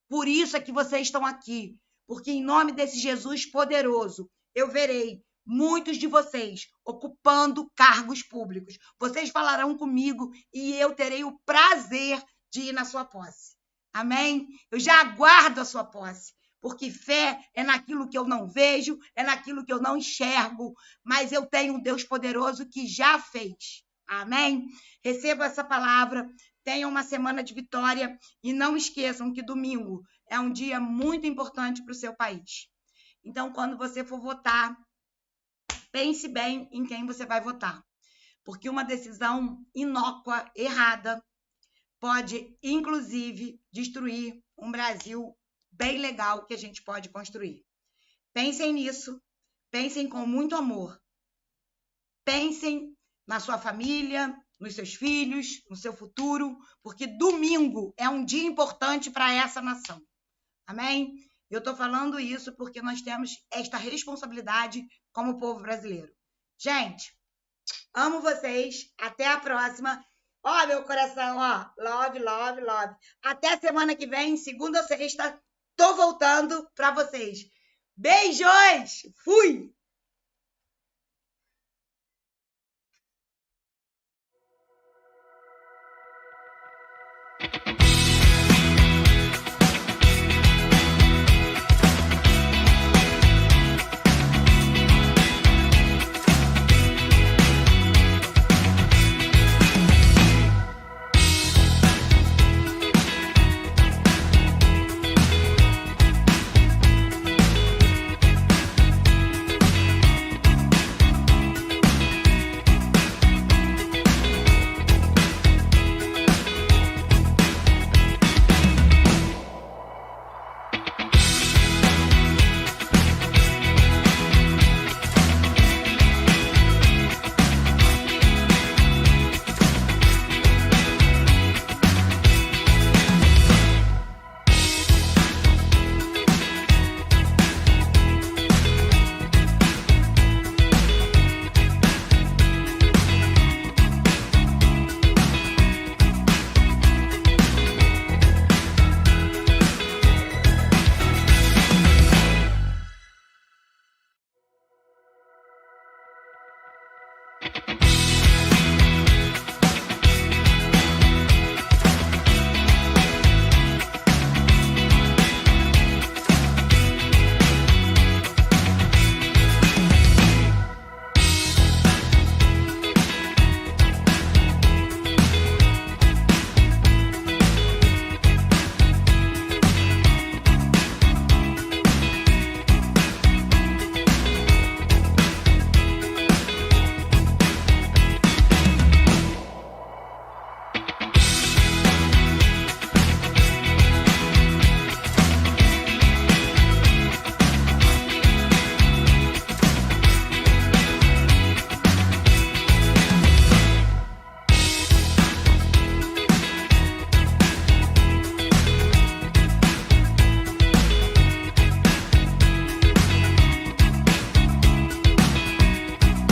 Por isso é que vocês estão aqui, porque em nome desse Jesus poderoso, eu verei muitos de vocês ocupando cargos públicos. Vocês falarão comigo e eu terei o prazer de ir na sua posse. Amém? Eu já aguardo a sua posse, porque fé é naquilo que eu não vejo, é naquilo que eu não enxergo, mas eu tenho um Deus poderoso que já fez. Amém? Receba essa palavra, tenham uma semana de vitória e não esqueçam que domingo é um dia muito importante para o seu país. Então, quando você for votar, pense bem em quem você vai votar, porque uma decisão inócua, errada, pode, inclusive, destruir um Brasil bem legal que a gente pode construir. Pensem nisso, pensem com muito amor, pensem na sua família, nos seus filhos, no seu futuro, porque domingo é um dia importante para essa nação. Amém? Eu estou falando isso porque nós temos esta responsabilidade como povo brasileiro. Gente, amo vocês. Até a próxima. Ó, meu coração, ó. Love, love, love. Até semana que vem, segunda ou sexta, tô voltando para vocês. Beijos! Fui!